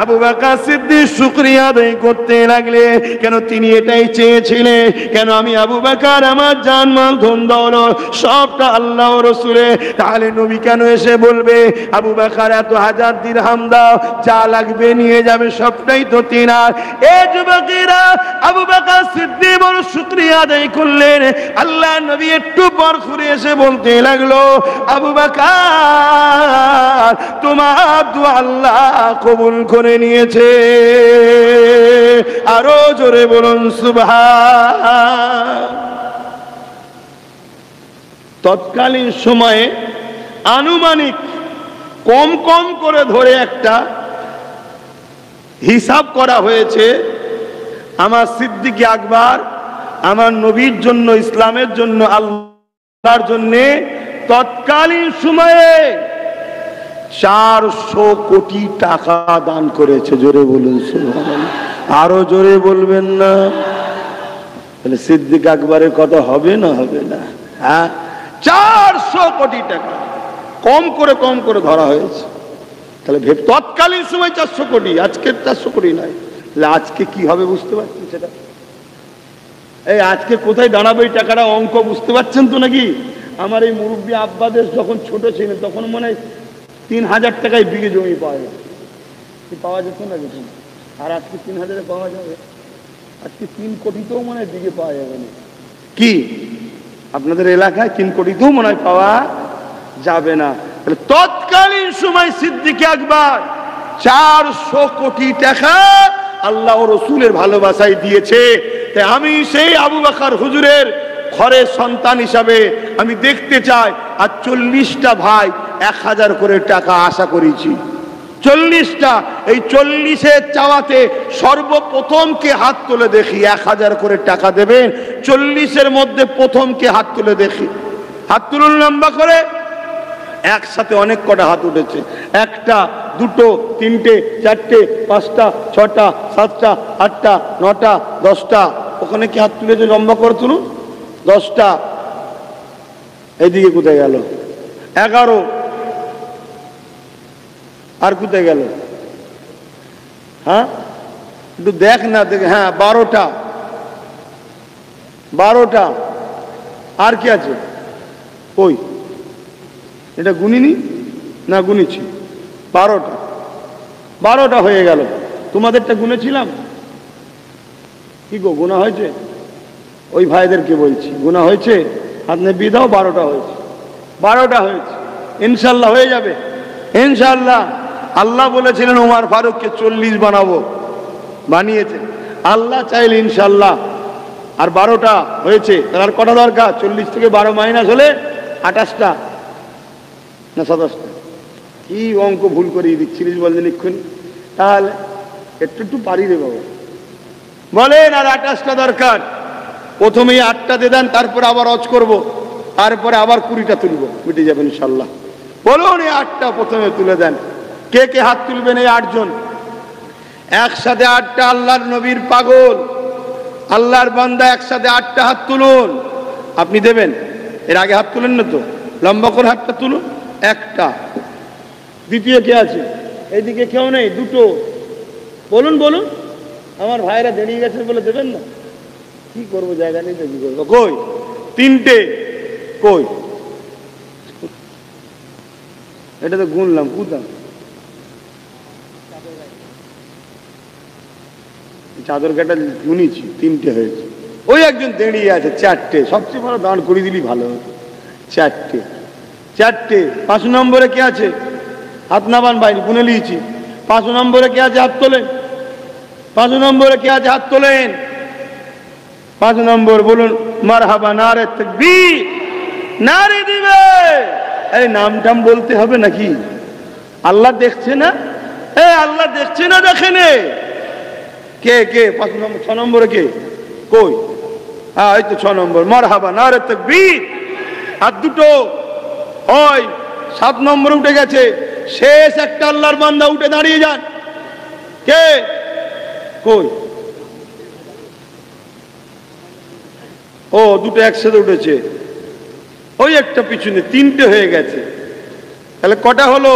আবু বকর সিদ্দিক শুকরিয়া আদায় করতে লাগলে, কেন? তিনি এটাই চেয়েছিলেন, কেন? আমি আবু বকর আমার জানমাল ধন দৌলত সবটা আল্লাহ ও রাসূলের, তাহলে নবী কেন এসে বলবে আবু বকর এত 1000 দিরহাম দাও, যা লাগবে নিয়ে যাবে, সবটাই তো তিনার। এ যুবকেরা আবু বকর সিদ্দিক বড় শুকরিয়া আদায় করলেন। আল্লাহ নবী একটু পর ঘুরে এসে বলতে লাগলো, আবু বকর তোমার দোয়া আল্লাহ কবুল করে নিয়েছে। আরো জোরে বলুন সুবহান। তৎকালীন সময়ে আনুমানিক কম কম করে ধরে একটা হিসাব করা হয়েছে, আমার সিদ্দিক আকবর আমার নবীর জন্য, ইসলামের জন্য, আল্লাহর জন্য তৎকালীন সময়ে 400 কোটি টাকা দান করেছে। জোরে বলুন সুবহানাল্লাহ। আরো জোরে বলবেন না? তাহলে সিদ্দিক আকবরের কথা হবে না? হবে না? হ্যাঁ, 400 কোটি টাকা কম করে ধরা হয়েছে। তাহলে তৎকালীন সময় 400 কোটি, আজকের 400 কোটি নাই। তাহলে আজকে কি হবে বুঝতে পারছেন সেটা? এই আজকে কোথায় দাঁড়াবে এই টাকাটা, অঙ্ক বুঝতে পারছেন তো নাকি? আমার এই মুরব্বী আব্বাদের যখন ছোট ছিলেন তখন মনে হয় 3000 টাকায় বিঘে জমি পাওয়া যেত না কিছু। আর আজকে 3000-এ পাওয়া যাবে? আজকে 3 কোটিতেও মনে হয় বিঘে পাওয়া যাবে না। কি আপনাদের এলাকায় 3 কোটিতেও মনে হয় পাওয়া যাবে না। তৎকালীন সময় সিদ্দিক আকবর 400 কোটি টাকা আল্লাহ ও রসুলের ভালোবাসায় দিয়েছে। তাই আমি সেই আবু বকর হুজুরের ঘরের সন্তান হিসাবে আমি দেখতে চাই, আর 40টা ভাই 1000 করে টাকা আশা করেছি। 40টা, এই 40-এর চাওয়াতে সর্বপ্রথম কে হাত তুলে দেখি? 1000 করে টাকা দেবেন। 40-এর মধ্যে প্রথম কে হাত তুলে দেখি? হাত তুলুন লম্বা করে। একসাথে অনেক কটা হাত উঠেছে। 1টা, 2টো, 3টে, 4টে, 5টা, 6টা, 7টা, 8টা, 9টা, 10টা। ওখানে কি হাত তুলেছে? লম্বা করে তুলুন। 10টা। এইদিকে কোথায় গেল? 11। আর কোথায় গেল? হ্যাঁ, একটু দেখ না, দেখ। হ্যাঁ, 12টা। 12টা। আর কি আছে? ওই এটা গুনিনি না? গুনেছি। 12টা। 12টা হয়ে গেল। তোমাদেরটা গুনেছিলাম কি গো? গুণা হয়েছে? ওই ভাইদেরকে বলছি, গুণা হয়েছে? হাত নেবিয়ে দাও। 12টা হয়েছে। 12টা হয়েছে। ইনশাল্লাহ হয়ে যাবে, ইনশাল্লাহ। আল্লাহ বলেছিলেন ওমর ফারুককে 40 বানাবো, বানিয়েছে আল্লাহ চাইলে ইনশাল্লাহ। আর 12টা হয়েছে। তার কটা দরকার? 40 থেকে 12 মাইনাস হলে 28টা না 27টা? কি অঙ্ক ভুল করিয়ে দিচ্ছিলিস বললেন এক্ষুনি? তাহলে একটু পারি রে বাবা, বলেন। আর 28টা দরকার। প্রথমেই 8টা দিয়ে দেন, তারপরে আবার অজ করবো, তারপরে আবার 20টা তুলবো, মিটে যাবে ইনশাল্লাহ। বলুন, এই 8টা প্রথমে তুলে দেন। কে কে হাত তুলবেন? এই 8 জন একসাথে। 8টা আল্লাহর নবীর পাগল, আল্লাহর বান্দা, একসাথে 8টা হাত তুলুন। আপনি দেবেন? এর আগে হাত তুলেন না তো? লম্বা করে হাতটা তুলুন। 1টা। দ্বিতীয় কে আছে? এইদিকে কেউ নেই? 2টো। বলুন বলুন। আমার ভাইরা দাঁড়িয়ে গেছে বলে দেবেন না? কি করবো, জায়গা নেই তো কি করবো। কই? 3টে। কই? এটা তো গুনলাম, কোথায়? চাদর কাটা গুনিছি, 3টে হয়েছে। ওই একজন দাঁড়িয়ে আছে, 4টে। সবচেয়ে ভালো দাঁড় করিয়ে দিলি ভালো হতো। 4টে। 4টে। 5 নম্বরে কে আছে? হাত নামান বাইরে, গুনে নিয়েছি। 5 নম্বরে কে আছে? হাত তোলেন। 5 নম্বরে কে আছে? হাত তোলেন। 5 নম্বর বলুন মারহাবা, নারে তাকবীর, নারে দিবে। এই নাম টাম বলতে হবে নাকি? আল্লাহ দেখছে না? আল্লাহ দেখছে না? দেখেন কে কে? 5 নম্বর। 6 নম্বরে কে? কই? হ্যাঁ, এই তো 6 নম্বর। মারহাবা, নারে তাকবীর। হাত 2টো। ওই 7 নম্বরে উঠে গেছে। শেষ একটা আল্লাহর বান্দা, উঠে দাঁড়িয়ে যান। কে? কই? ও, 2টো একসাথে উঠেছে। ওই একটা পিছনে। 3টে হয়ে গেছে। তাহলে কটা হলো?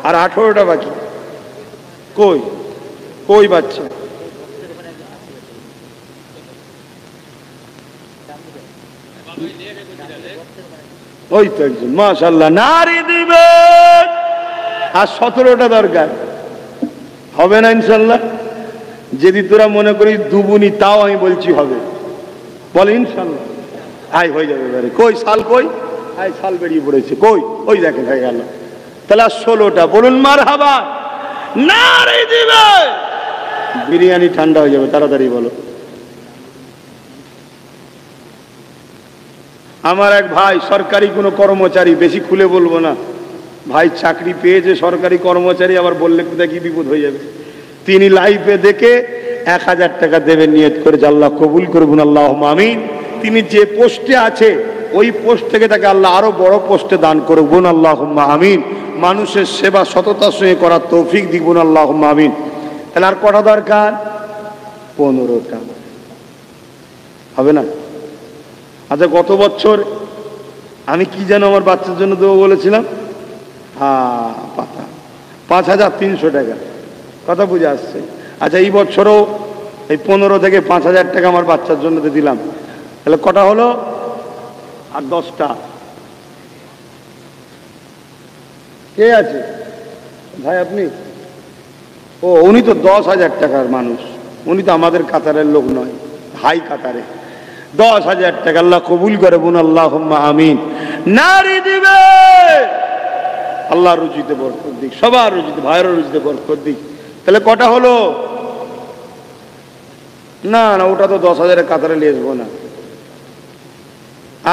আর 18টা বাকি। কই? কই বাচ্চা? ওই তো একজন, মাশাআল্লাহ, নারী দিবে। আর 17টা দরকার। হবে না ইনশাল্লাহ? যদি তোরা মনে করিস দুবুনি, তাও আমি বলছি হবে। বল ইনশাল্লাহ। আয় হয়ে যাবে এবারে। কই শাল? কই? আয় শাল বেরিয়ে পড়েছে। কই? ওই দেখেন হয়ে গেল। তাহলে 16টা। বলুন মারহাবা, নারী দিবে। বিরিয়ানি ঠান্ডা হয়ে যাবে, তাড়াতাড়ি বলো। আমার এক ভাই সরকারি কোনো কর্মচারী, বেশি খুলে বলবো না, ভাই চাকরি পেয়েছে সরকারি কর্মচারী, আবার বললে কোথায় কি বিপদ হয়ে যাবে। তিনি লাইভে দেখে 1000 টাকা দেবেন নিয়ত করে, আল্লাহ কবুল করবেন আল্লাহুম্মা আমিন। তিনি যে পোস্টে আছে ওই পোস্ট থেকে তাকে আল্লাহ আরো বড় পোস্টে দান করবেন আল্লাহুম্মা আমিন। মানুষের সেবা সততার সঙ্গে করার তৌফিক দিবেন আল্লাহুম্মা আমিন। তাহলে আর কটা দরকার? 15টা হবে না? আচ্ছা, গত বছর আমি কি যেন আমার বাচ্চার জন্য দেবো বলেছিলাম, পাতা 5300 টাকা, কথা বুঝে আসছে। আচ্ছা, এই বছরও এই 15 থেকে 5000 টাকা আমার বাচ্চার জন্য দিলাম, তাহলে কটা হলো? আর 10টা। কে আছে ভাই? আপনি? ও, উনি তো 10,000 টাকার মানুষ, উনি তো আমাদের কাতারের লোক নয়, হাই কাতারে। 10,000 টাকা আল্লাহ কবুল করে বোন আল্লাহুম্মা আমিন। নারী দিবে, আল্লাহ রুজিতে বরকত দিক, সবার রুজিতে, ভাইয়ের রুজিতে বরকত দিক। তাহলে কটা হলো? না না, ওটা তো 10,000-এর কাতারে লেসবো না।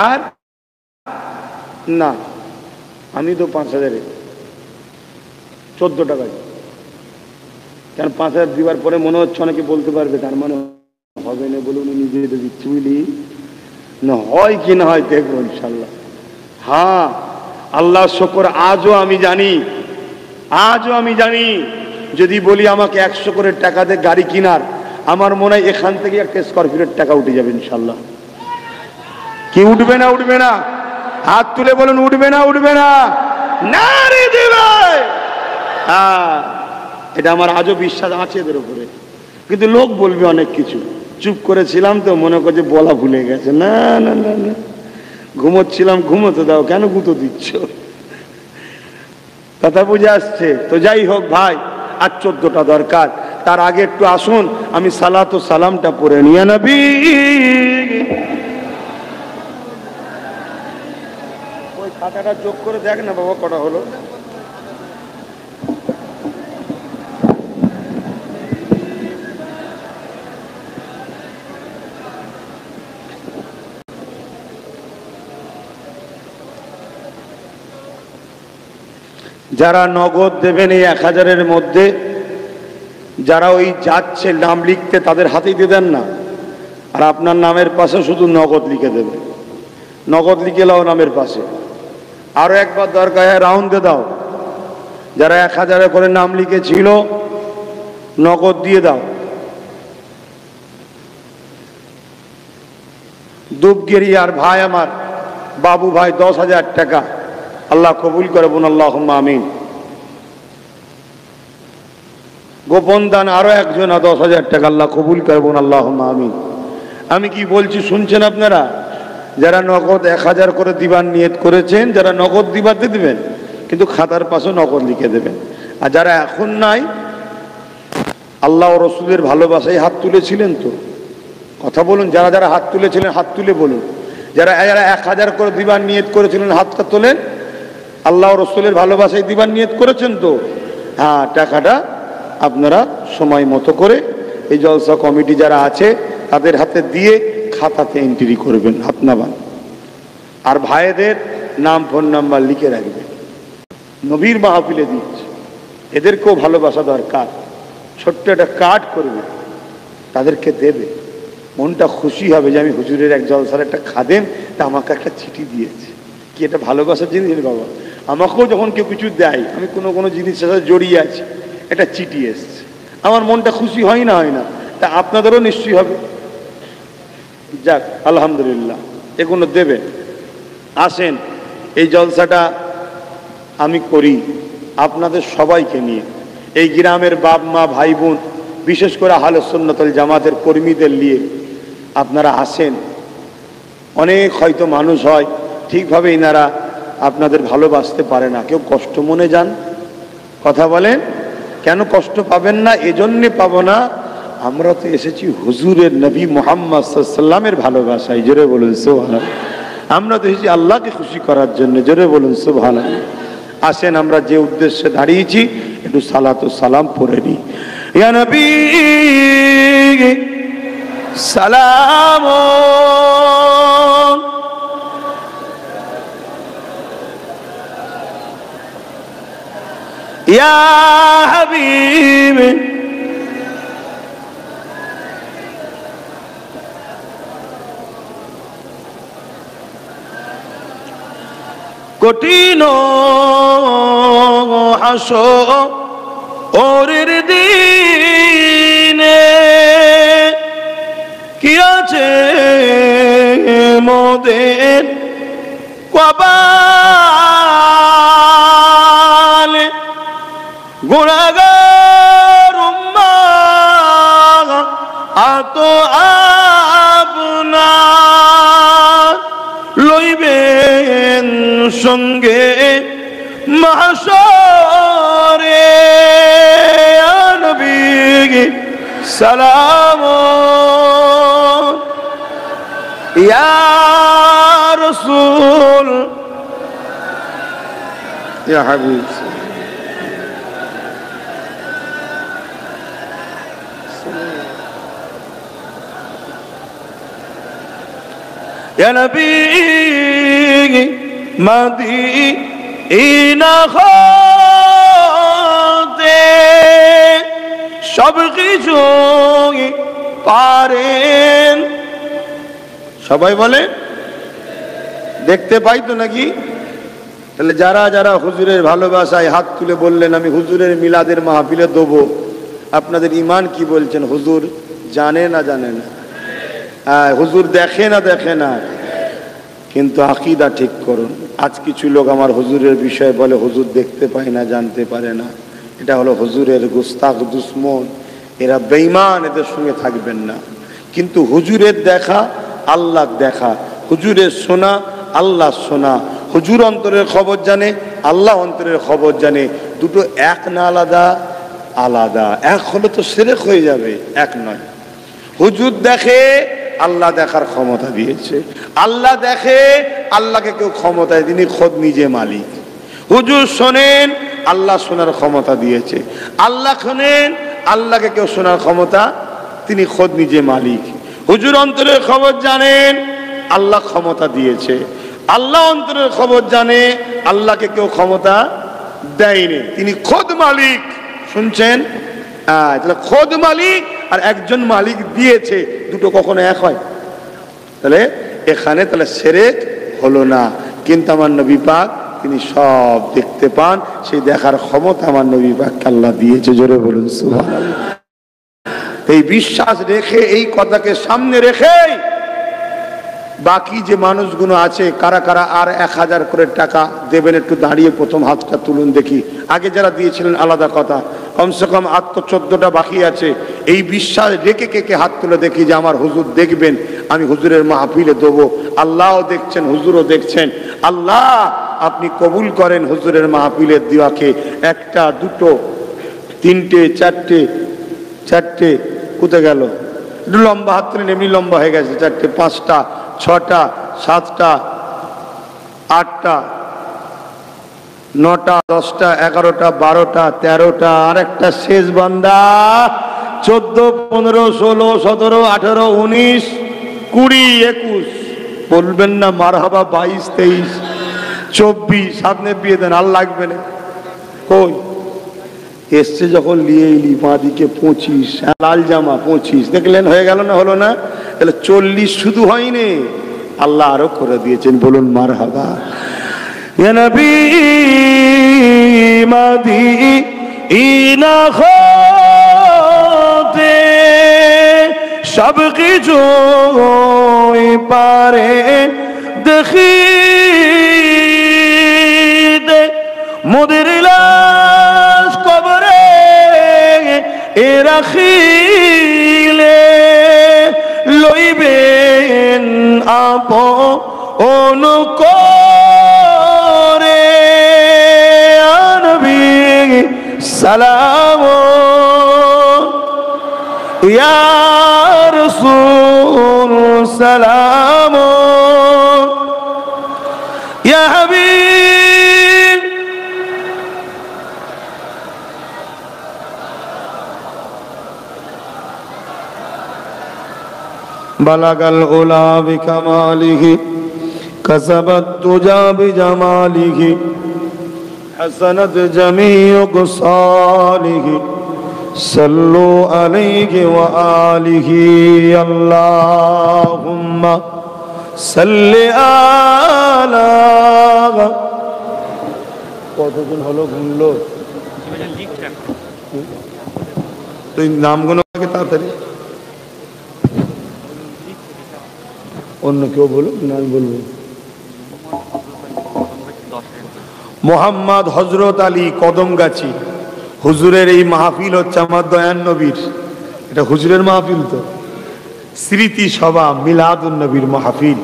আর না, আমি তো 5,000-এ 14 টাকায়, কেন 5,000 দিবার পরে মনে হচ্ছে অনেকে বলতে পারবে তার মানে হবে না বলে উনি নিজে দিচ্ছি, বুঝলি না? হয় কি না হয় দেখবো ইনশাল্লাহ। হ্যাঁ, আল্লাহ শুকর, আজও আমি জানি যদি বলি আমাকে 100 করে টাকা দিয়ে গাড়ি কিনার, আমার মনে হয় এখান থেকে একটা স্করপিওর টাকা উঠে যাবে ইনশাল্লাহ। কি উঠবে না? উঠবে না? হাত তুলে বলুন, উঠবে না? উঠবে না? নারী দিবে। হ্যাঁ, এটা আমার আজও বিশ্বাস আছে এদের উপরে। কিন্তু লোক বলবে অনেক কিছু, চুপ করেছিলাম তো, মনে করছে বলা ভুলে গেছে। না না না না, ঘুমোচ্ছিলাম, ঘুমোতে দাও, কেন গুঁতো দিচ্ছ? কথা বুঝে আসছে তো? যাই হোক ভাই, আর 14টা দরকার। তার আগে একটু আসুন আমি সালাত ও সালামটা পড়ে নিয়ে নবী। ওই খাতাটা যোগ করে দেখ না বাবা, কটা হলো? যারা নগদ দেবেন এই 1000-এর মধ্যে, যারা ওই যাচ্ছে নাম লিখতে তাদের হাতেই দিয়ে দেন না, আর আপনার নামের পাশে শুধু নগদ লিখে দেবে। নগদ লিখে লাও নামের পাশে। আরো একবার দরকার হয় রাউন্ডে দাও, যারা 1000 করে নাম লিখেছিল নগদ দিয়ে দাও। দুবগিরি আর ভাই আমার বাবু ভাই 10,000 টাকা, আল্লাহ কবুল করে বোন আল্লাহুম্মা আমিন। গোপন দান আরো একজন 10,000 টাকা, আল্লাহ কবুল করে বোন আল্লাহুম্মা আমিন। আমি কি বলছি শুনছেন আপনারা? যারা নগদ 1000 করে দিবার নিয়ত করেছেন, যারা নগদ দিবাতে দিবেন, কিন্তু খাতার পাশে নগদ লিখে দেবেন। আর যারা এখন নাই, আল্লাহ ও রসুলের ভালোবাসায় হাত তুলেছিলেন তো? কথা বলুন, যারা যারা হাত তুলেছিলেন হাত তুলে বলুন। যারা 1000 করে দিবার নিয়ত করেছিলেন হাতটা তোলেন। আল্লাহ রসুলের ভালোবাসায় দিবার নিয়ত করেছেন তো? হ্যাঁ, টাকাটা আপনারা সময় মতো করে এই জলসা কমিটি যারা আছে তাদের হাতে দিয়ে খাতাতে এন্ট্রি করবেন, হাত নামান। আর ভাইদের নাম ফোন নাম্বার লিখে রাখবেন। নবীর মাহফিলে দিচ্ছে, এদেরকেও ভালোবাসা দরকার। ছোট্ট একটা কার্ড করবে, তাদেরকে দেবে, মনটা খুশি হবে যে আমি হুজুরের এক জলসার একটা খাদেম, তা আমাকে একটা চিঠি দিয়েছে। কি এটা ভালোবাসার জিনিস বাবা? আমাকেও যখন কেউ কিছু দেয়, আমি কোনো জিনিসের সাথে জড়িয়ে আছি, একটা চিঠি এসছে, আমার মনটা খুশি হয় না? হয় না? তা আপনাদেরও নিশ্চয়ই হবে। যাক, আলহামদুলিল্লাহ, এগুলো দেবেন। আসেন, এই জলসাটা আমি করি আপনাদের সবাইকে নিয়ে, এই গ্রামের বাপ মা ভাই বোন, বিশেষ করে আহলে সুন্নাত ওয়াল জামাতের কর্মীদের নিয়ে আপনারা আসেন। অনেক হয়তো মানুষ হয় ঠিকভাবে এনারা আপনাদের ভালোবাসতে পারে না, কেউ কষ্ট মনে যান। কথা বলেন, কেন কষ্ট পাবেন না? এজন্যে পাবো না, আমরা তো এসেছি হুজুরের নবী মুহাম্মদ সাল্লাল্লাহু আলাইহি ওয়াসাল্লামের ভালোবাসায়। জোরে বলুন সুবহানাল্লাহ। আমরা তো এসেছি আল্লাহকে খুশি করার জন্য। জোরে বলুন সুবহানাল্লাহ। আসেন, আমরা যে উদ্দেশ্যে দাঁড়িয়েছি একটু সালাত ও সালাম পড়ে নিই। ইয়া নবী সালাম ইয়া হাবিব কঠিন হাসরের দিনে কি আছে মোদের কপালে গুনাহগার উম্মাহ আত আপনার লইবেন সঙ্গে মাহশরে ইয়া নবী সালাম ইয়া রাসূল ইয়া হাবিব ইয়া নবী মদিনা হতে সব কিছু পারেন। সবাই বলে দেখতে পাই তো নাকি? তাহলে যারা যারা হুজুরের ভালোবাসায় হাত তুলে বললেন আমি হুজুরের মিলাদের মাহফিলে দেবো, আপনাদের ঈমান কি বলছেন? হুজুর জানে না জানে না? হুজুর দেখে না দেখে না? কিন্তু আকীদা ঠিক করুন। আজ কিছু লোক আমার হুজুরের বিষয়ে বলে হুজুর দেখতে পায় না, জানতে পারে না। এটা হলো হুজুরের গুস্তাখ দুশ্মন, এরা বেঈমান, এদের সঙ্গে থাকবেন না। কিন্তু হুজুরের দেখা আল্লাহ দেখা, হুজুরের শোনা আল্লাহ শোনা। হুজুর অন্তরের খবর জানে, আল্লাহ অন্তরের খবর জানে। দুটো এক না আলাদা? আলাদা। এক হলে তো শিরক হয়ে যাবে, এক নয়। হুজুর দেখে, আল্লাহ দেখার ক্ষমতা দিয়েছে। আল্লাহ দেখে, আল্লাহকে কেউ ক্ষমতায়, তিনি খোদ নিজে মালিক। হুজুর শোনেন, আল্লাহ শোনার ক্ষমতা দিয়েছে। আল্লাহ শোনেন, আল্লাহকে কেউ শোনার ক্ষমতা, তিনি খোদ নিজে মালিক। হুজুর অন্তরের খবর জানেন, আল্লাহ ক্ষমতা দিয়েছে। আল্লাহ অন্তরের খবর জানে, আল্লাহকে কেউ ক্ষমতা দেয়নি, তিনি খোদ মালিক। শুনছেন? তাহলে খোদ মালিক আর একজন মালিক দিয়েছে, দুটো কখনো এক হয়? তাহলে এখানে তাহলে শিরক হলো না। কিন্তু আমার নবী পাক তিনি সব দেখতে পান, সেই দেখার ক্ষমতা আমার নবী পাককে আল্লাহ দিয়েছে। জোরে বলুন সুবহানাল্লাহ। এই বিশ্বাস রেখে, এই কথাকে সামনে রেখে বাকি যে মানুষগুলো আছে, কারা কারা আর 1000 করে টাকা দেবেন? একটু দাঁড়িয়ে প্রথম হাতটা তুলুন দেখি। আগে যারা দিয়েছিলেন আলাদা কথা, কমসে কম আর তো 14টা বাকি আছে। এই বিশ্বাস রেখে কে কে হাত তুলে দেখি যে আমার হুজুর দেখবেন, আমি হুজুরের মাহফিলে দেবো। আল্লাহও দেখছেন, হুজুরও দেখছেন। আল্লাহ আপনি কবুল করেন হুজুরের মাহফিলের দেওয়াকে। একটা, দুটো, তিনটে, চারটে কোথায় গেল? একটু লম্বা হাত তুলেন, এমনি লম্বা হয়ে গেছে। 4টে, 5টা, 6টা, 7টা, 8টা, 9টা, 10টা, 11টা, 12টা, 13টা। আর একটা শেষ বান্দা। 14, 15, 16, 17, 18, 19, 20, 21 বলবেন না মারহাবা? 22, 23, 24 সামনে বিয়ে দেন, আর লাগবে না। কই এসছে যখন নিয়ে এলি বাঁদিকে 25, লাল জামা 25, দেখলেন হয়ে গেল না? হলো না? তাহলে 40 শুধু হয়নি, আল্লাহ আরো করে দিয়েছেন। বলুন মারহাবা। ইয়া নবী মদিনা হতে সব কিছু পারে দেখিতে, মোদের লাশ কবরে রাখিলে লইবেন আপন করে নবী সালাম ইয়া রাসূল সালাম ইয়া হাবিব। বালাগাল উলা বিকামালিহি কাসাবাত তুজা বিজামালিহি حسنت جميع خصاله صلوا عليه وآله اللهم صل على কতজন হলো গুনলো তুই নামগুলো আগে তাড়াতাড়ি অন্য কেউ বলো না আমি বলবো মোহাম্মদ হযরত আলী কদমগাছি হুজুরের এই মাহফিল হচ্ছে আমার দয়ান নবীর এটা হুজুরের মাহফিল তো স্মৃতি সভা মিলাদুন নবীর মাহফিল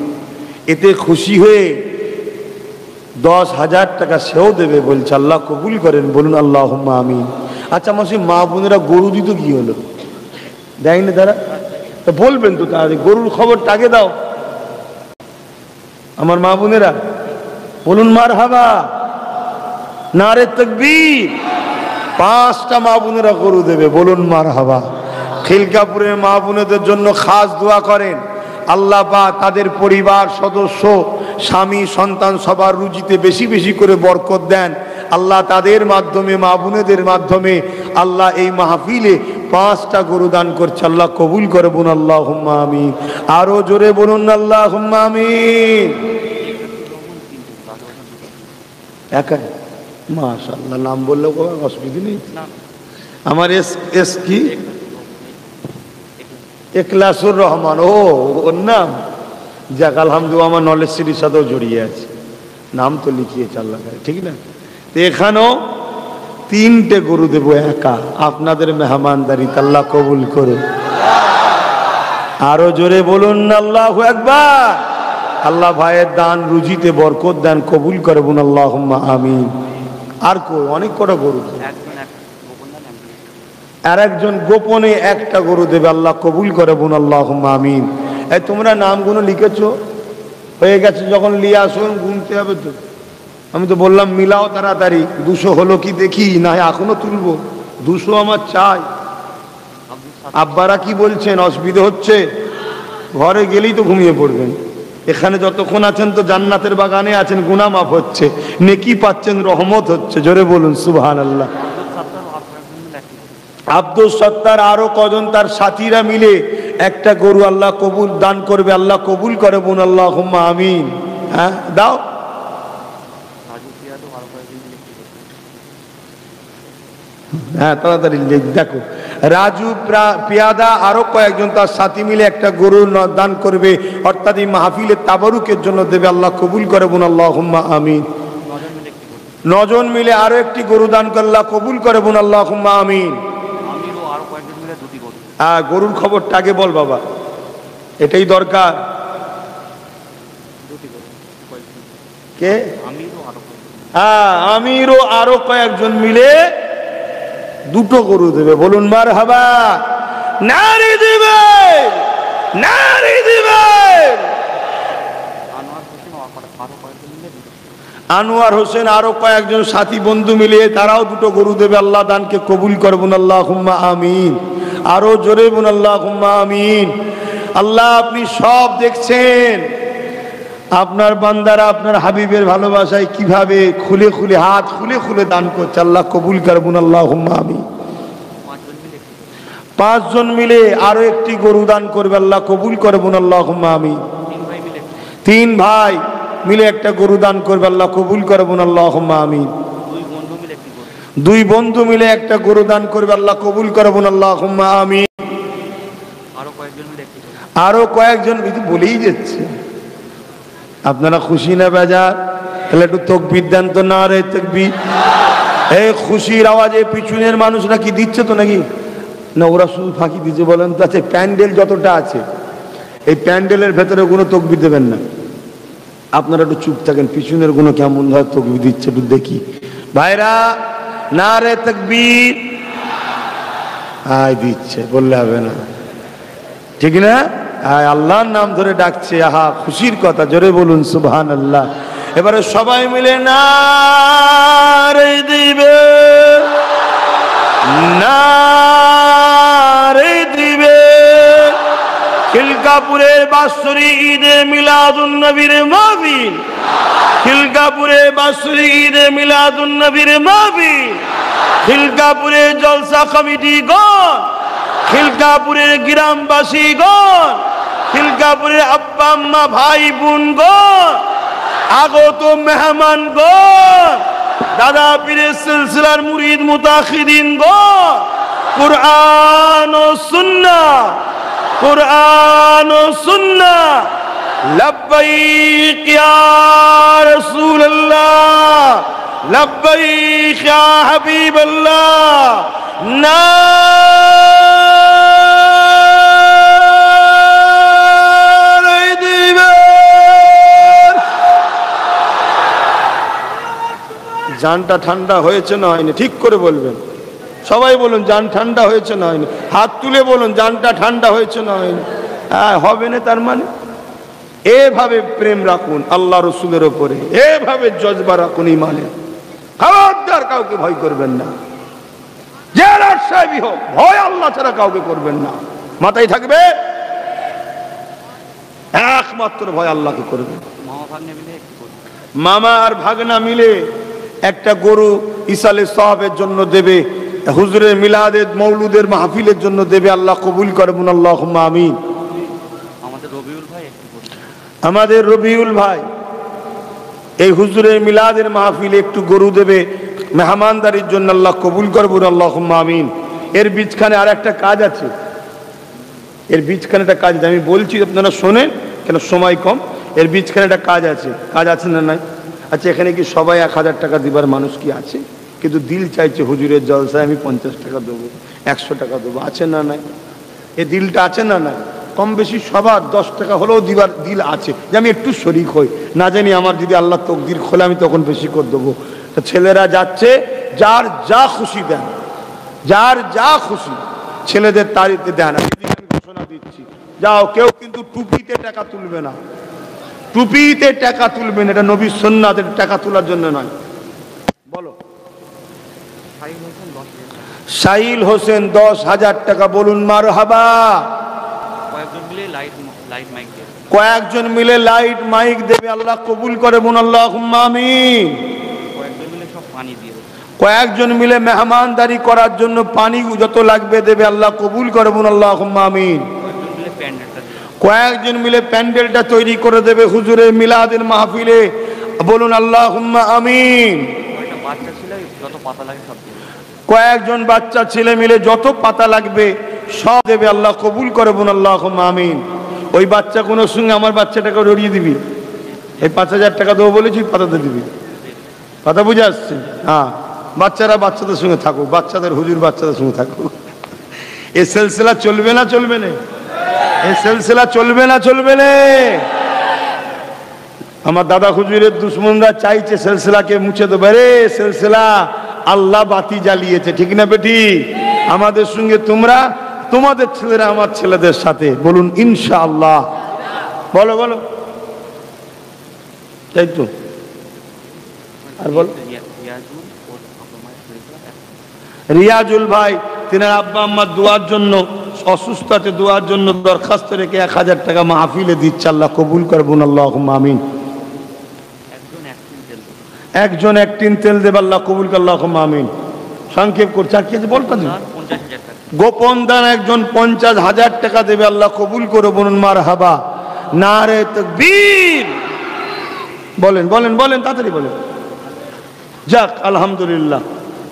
এতে খুশি হয়ে 10,000 টাকা সেও দেবে বলছে আল্লাহ কবুল করেন বলুন আল্লাহুম্মা আমিন আচ্ছা মাসি মা বোনেরা গরু দিত কি হলো দেয় না তারা তো বলবেন তো তাহলে গরুর খবরটা আগে দাও আমার মা বোনেরা বলুন মারহাবা নারে তাকবীর 5টা মা বোনেরা গরু দেবে বলুন মারহাবা খিলকাপুরের মা বোনেদের জন্য খাস দোয়া করেন আল্লাহ পাক তাদের পরিবার সদস্য স্বামী সন্তান সবার রুজিতে বেশি বেশি করে বরকত দেন আল্লাহ তাদের মাধ্যমে মা বোনেদের মাধ্যমে আল্লাহ এই মাহফিলে 5টা গরু দান করছে আল্লাহ কবুল করে বলুন আল্লাহুম্মা আমিন আরো জোরে বলুন আল্লাহুম্মা আমিন একা মাশাআল্লাহ নাম বললেও কোনো অসুবিধা নেই আমার এস কি ইখলাসুর রহমান ওর নাম যাক আলহামদুলিল্লাহ আমার নলেজ সিটির সাথেও জড়িয়ে আছে নাম তো লিখিয়েছে আল্লাহ ঠিক না তো এখানেও 3টে গরু দেবো একা আপনাদের মেহমানদারি আল্লাহ কবুল করুন আরো জোরে বলুন আল্লাহু আকবার আল্লাহ ভাইয়ের দান রুজিতে বরকত দান কবুল করে বলুন আল্লাহুম্মা আমিন আর কই অনেক কটা গরু আর একজন গোপনে একটা গরু দেবে আল্লাহ কবুল করে বলুন আল্লাহুম্মা আমিন এই তোমরা নামগুলো লিখেছো হয়ে গেছে যখন লিয়ে আসুন গুনতে হবে তো আমি তো বললাম মিলাও তাড়াতাড়ি 200 হলো কি দেখি না এখনো তুলবো 200 আমার চাই আব্বারা কি বলছেন অসুবিধা হচ্ছে ঘরে গেলেই তো ঘুমিয়ে পড়বেন এখানে যতক্ষণ আছেন তো জান্নাতের বাগানে আছেন গুনাহ মাফ হচ্ছে নেকি পাচ্ছেন রহমত হচ্ছে জোরে বলুন সুবহানাল্লাহ আব্দুল সত্তার আরো কজন তার সাথীরা মিলে একটা গরু আল্লাহ কবুল দান করবে আল্লাহ কবুল করে বলুন আল্লাহুম্মা আমিন হ্যাঁ দাও হ্যাঁ তাড়াতাড়ি দেখো রাজু পিয়াদা আরো কয়েকজন তার সাথী মিলে একটা গরু দান করবে অর্থাৎ এই মাহফিলের তাবারুকের জন্য দেবে আল্লাহ কবুল করে বলুন আল্লাহুম্মা আমিন 9 জন মিলে আরো একটি গরু দান করে আল্লাহ কবুল করে বলুন আল্লাহুম্মা আমিন হ্যাঁ গরুর খবরটা আগে বল বাবা এটাই দরকার কে হ্যাঁ আমিরও আরো কয়েকজন মিলে 2টো গরু দেবে বলুন মারহাবা নারী দিবে নারী দিবে আনোয়ার হোসেন আরো কয়েকজন সাথী বন্ধু মিলে তারাও 2টো গরু দেবে আল্লাহ দানকে কবুল করবেন আল্লাহুম্মা আমিন আরো জোরে বলুন আল্লাহুম্মা আমিন আল্লাহ আপনি সব দেখছেন আপনার বান্দারা আপনার হাবিবের ভালোবাসায় কিভাবে খুলে খুলে হাত খুলে খুলে দান করছে আল্লাহ কবুল করবেন আল্লাহুম্মা আমিন 5 জন মিলে আরো একটি গরু দান করবে আল্লাহ কবুল করবেন আল্লাহুম্মা আমিন 3 ভাই মিলে একটা গরু দান করবে আল্লাহ কবুল করবেন আল্লাহুম্মা আমিন 2 বন্ধু মিলে একটা গরু দান করবে আল্লাহ কবুল করবেন আল্লাহুম্মা আমিন আরো কয়েকজন বলেই যাচ্ছে আপনারা খুশি না বেজার তাহলে একটু তাকবীর দেন তো নারে তাকবীর এই খুশির আওয়াজে পিছনের মানুষরা কি দিচ্ছে তো নাকি না ওরা শুধু ফাঁকি দিচ্ছে বলেন তো আছে প্যান্ডেল যতটা আছে এই প্যান্ডেলের ভেতরে কোনো তাকবীর দেবেন না আপনারা একটু চুপ থাকেন পিছনের কোনো কেমন ভাবে তাকবীর দিচ্ছে একটু দেখি ভাইরা নারে তাকবীর আয় দিচ্ছে বললে হবে না ঠিক না আয় আল্লাহর নাম ধরে ডাকছে আহা খুশির কথা জোরে বলুন সুবহানাল্লাহ এবারে সবাই মিলে নারে দিবে নারে দিবে খিলকাপুরের বাৎসরিক ঈদে মিলাদুন নবীর মাহফিল খিলকাপুর খিলকাপুরে বাৎসরিক ঈদে মিলাদুন নবীর মাহফিল, খিলকাপুরে জলসা কমিটিগণ, খিলকাপুরের গ্রামবাসীগণ, খিলকাপুরের আব্বা আম্মা ভাই বোনগণ, আগত মেহমানগণ, দাদা পীরের সিলসিলার মুরিদ মুতাখিদিনগণ, কুরআন ও সুন্নাহ, কুরআন ও সুন্নাহ, লব্বাইক ইয়া রাসূলুল্লাহ, লব্বাইক ইয়া হাবিবাল্লাহ, নারে দিবেন। জানটা ঠান্ডা হয়েছে না হয়নি? ঠিক করে বলবেন, সবাই বলুন জান ঠান্ডা হয়েছে না হয়নি? হাত তুলে বলুন জানটা ঠান্ডা হয়েছে না হয়নি? হ্যাঁ, হবে না তার মানে? এভাবে প্রেম রাখুন আল্লাহ রসুলের ওপরে, এভাবে জজবা রাখুন ইমানের। খবরদার কাউকে ভয় করবেন না, যে রাজশাহী হোক, ভয় আল্লাহ ছাড়া কাউকে করবেন না। মাথায় থাকবে একমাত্র ভয় আল্লাহকে করবেন। মামা আর ভাগনা মিলে একটা গরু ইসালে সাহাবের জন্য দেবে, হুজুরের মিলাদের মৌলুদের মাহফিলের জন্য দেবে, আল্লাহ কবুল করবেন, আল্লাহুম্মা আমিন। আমাদের রবিউল ভাই এই হুজুরের মিলাদের মাহফিলে একটু গরু দেবে মেহমানদারির জন্য, আল্লাহ কবুল করবেন, আল্লাহুম্মা আমিন। এর বীজখানে আর একটা কাজ আছে, এর বীজখানে একটা কাজ আছে, আমি বলছি আপনারা শোনেন, কেন সময় কম। এর বীজখানে একটা কাজ আছে, কাজ আছে না নাই? আচ্ছা, এখানে কি সবাই 1000 টাকা দিবার মানুষ কি আছে? কিন্তু দিল চাইছে হুজুরের জলসায় আমি 50 টাকা দেবো, 100 টাকা দেবো, আছে না নাই? এ দিলটা আছে না নাই? কম বেশি সবার 10 টাকা হলেও দিবার দিল আছে, যে আমি একটু শরিক হই, না জানি আমার যদি আল্লাহ তকদির খোলে আমি তখন বেশি করে দেবো। তো ছেলেরা যাচ্ছে, যার যা খুশি দেন, যার যা খুশি ছেলেদের তারিখে দেন। আমি ঘোষণা দিচ্ছি, যাও, কেউ কিন্তু টুপিতে টাকা তুলবে না, টুপিতে টাকা তুলবেন, এটা নবীর সুন্নাতের টাকা তোলার জন্য নয়। বলো। সাইল হোসেন 10,000 টাকা, বলুন মারহাবা। কয়েকজন মিলে লাইট মাইক দেবে, আল্লাহ কবুল করে, বোন আল্লাহুম্মা আমিন। কয়েকজন মিলে মেহমানদারি করার জন্য পানি যত লাগবে দেবে, আল্লাহ কবুল করে, বোন আল্লাহুম্মা আমিন। কয়েকজন মিলে প্যান্ডেলটা তৈরি করে দেবে হুজুরের মিলাদের মাহফিলে, বলুন আল্লাহুম্মা আমিন। কয়েকজন বাচ্চা ছেলে মিলে যত পাতা লাগবে সব দেবে, আল্লাহ কবুল করে, বোন আল্লাহুম্মা আমিন। ওই বাচ্চা কোনো সঙ্গে আমার বাচ্চাটাকে রড়িয়ে দিবি, এই 5000 টাকা দেবো বলেছি, পাতাতে দিবি, কথা বুঝে আসছে? হ্যাঁ, বাচ্চারা বাচ্চাদের সঙ্গে থাকুক, বাচ্চাদের হুজুর বাচ্চাদের সঙ্গে থাকুক। এ সিলসিলা চলবে না চলবে না? এই সিলসিলা চলবে না চলবে না? আমার দাদা হুজুরের দুশ্মনরা চাইছে সিলসিলাকে মুছে দেবে। রে সিলসিলা আল্লাহ বাতি জ্বালিয়েছে, ঠিক না বেটি? আমাদের সঙ্গে তোমরা, তোমাদের ছেলেরা আমার ছেলেদের সাথে, বলুন ইনশাআল্লাহ। বলো বলো, তাই তো। আর বল, রিয়াজুল ভাই তিনার আব্বা আম্মার দোয়ার জন্য, অসুস্থ আছে, দোয়ার জন্য দরখাস্ত রেখে 1000 টাকা মাহফিলে দিচ্ছে, আল্লাহ কবুল করবেন, আল্লাহুম্মা আমিন। একজন 1 টিন তেল দেবে, আল্লাহ কবুল করে, আল্লাহুম্মা আমিন। সংক্ষেপ করছে, আর কি আছে বলতে? গোপন দান একজন 50,000 টাকা দেবে, আল্লাহ কবুল করে, বলুন মারহাবা, নারে তাকবীর। বলেন বলেন বলেন, তাড়াতাড়ি বলেন। যাক, আলহামদুলিল্লাহ,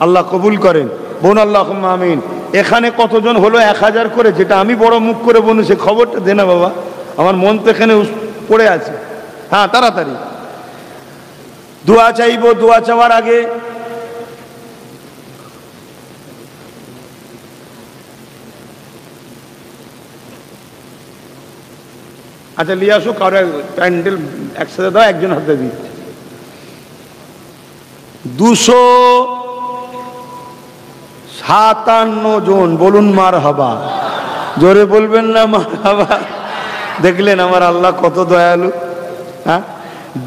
আল্লাহ কবুল করেন, বোন আল্লাহুম্মা আমিন। এখানে কতজন হলো 1000 করে? যেটা আমি বড় মুখ করে বলুন, সে খবরটা দে না বাবা, আমার মন তো এখানে পড়ে আছে। হ্যাঁ, তাড়াতাড়ি দোয়া চাইব। দোয়া চাওয়ার আগে আচ্ছা নিয়ে আসো, কারো প্যান্ডেল একসাথে দাও, একজন হাতে দিচ্ছে। 257 জন, বলুন মারহাবা। জোরে বলবেন না মারহাবা? দেখলেন আমার আল্লাহ কত দয়ালু। হ্যাঁ,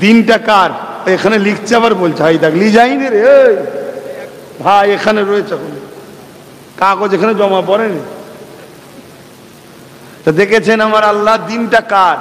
দিনটা কার? এখানে লিখছে, আবার বলছে হাই দেখ, লি যাইনি রে ভাই, এখানে রয়েছে কাগজ, এখানে জমা পড়েনি। তো দেখেছেন আমার আল্লাহ দিনটা কার?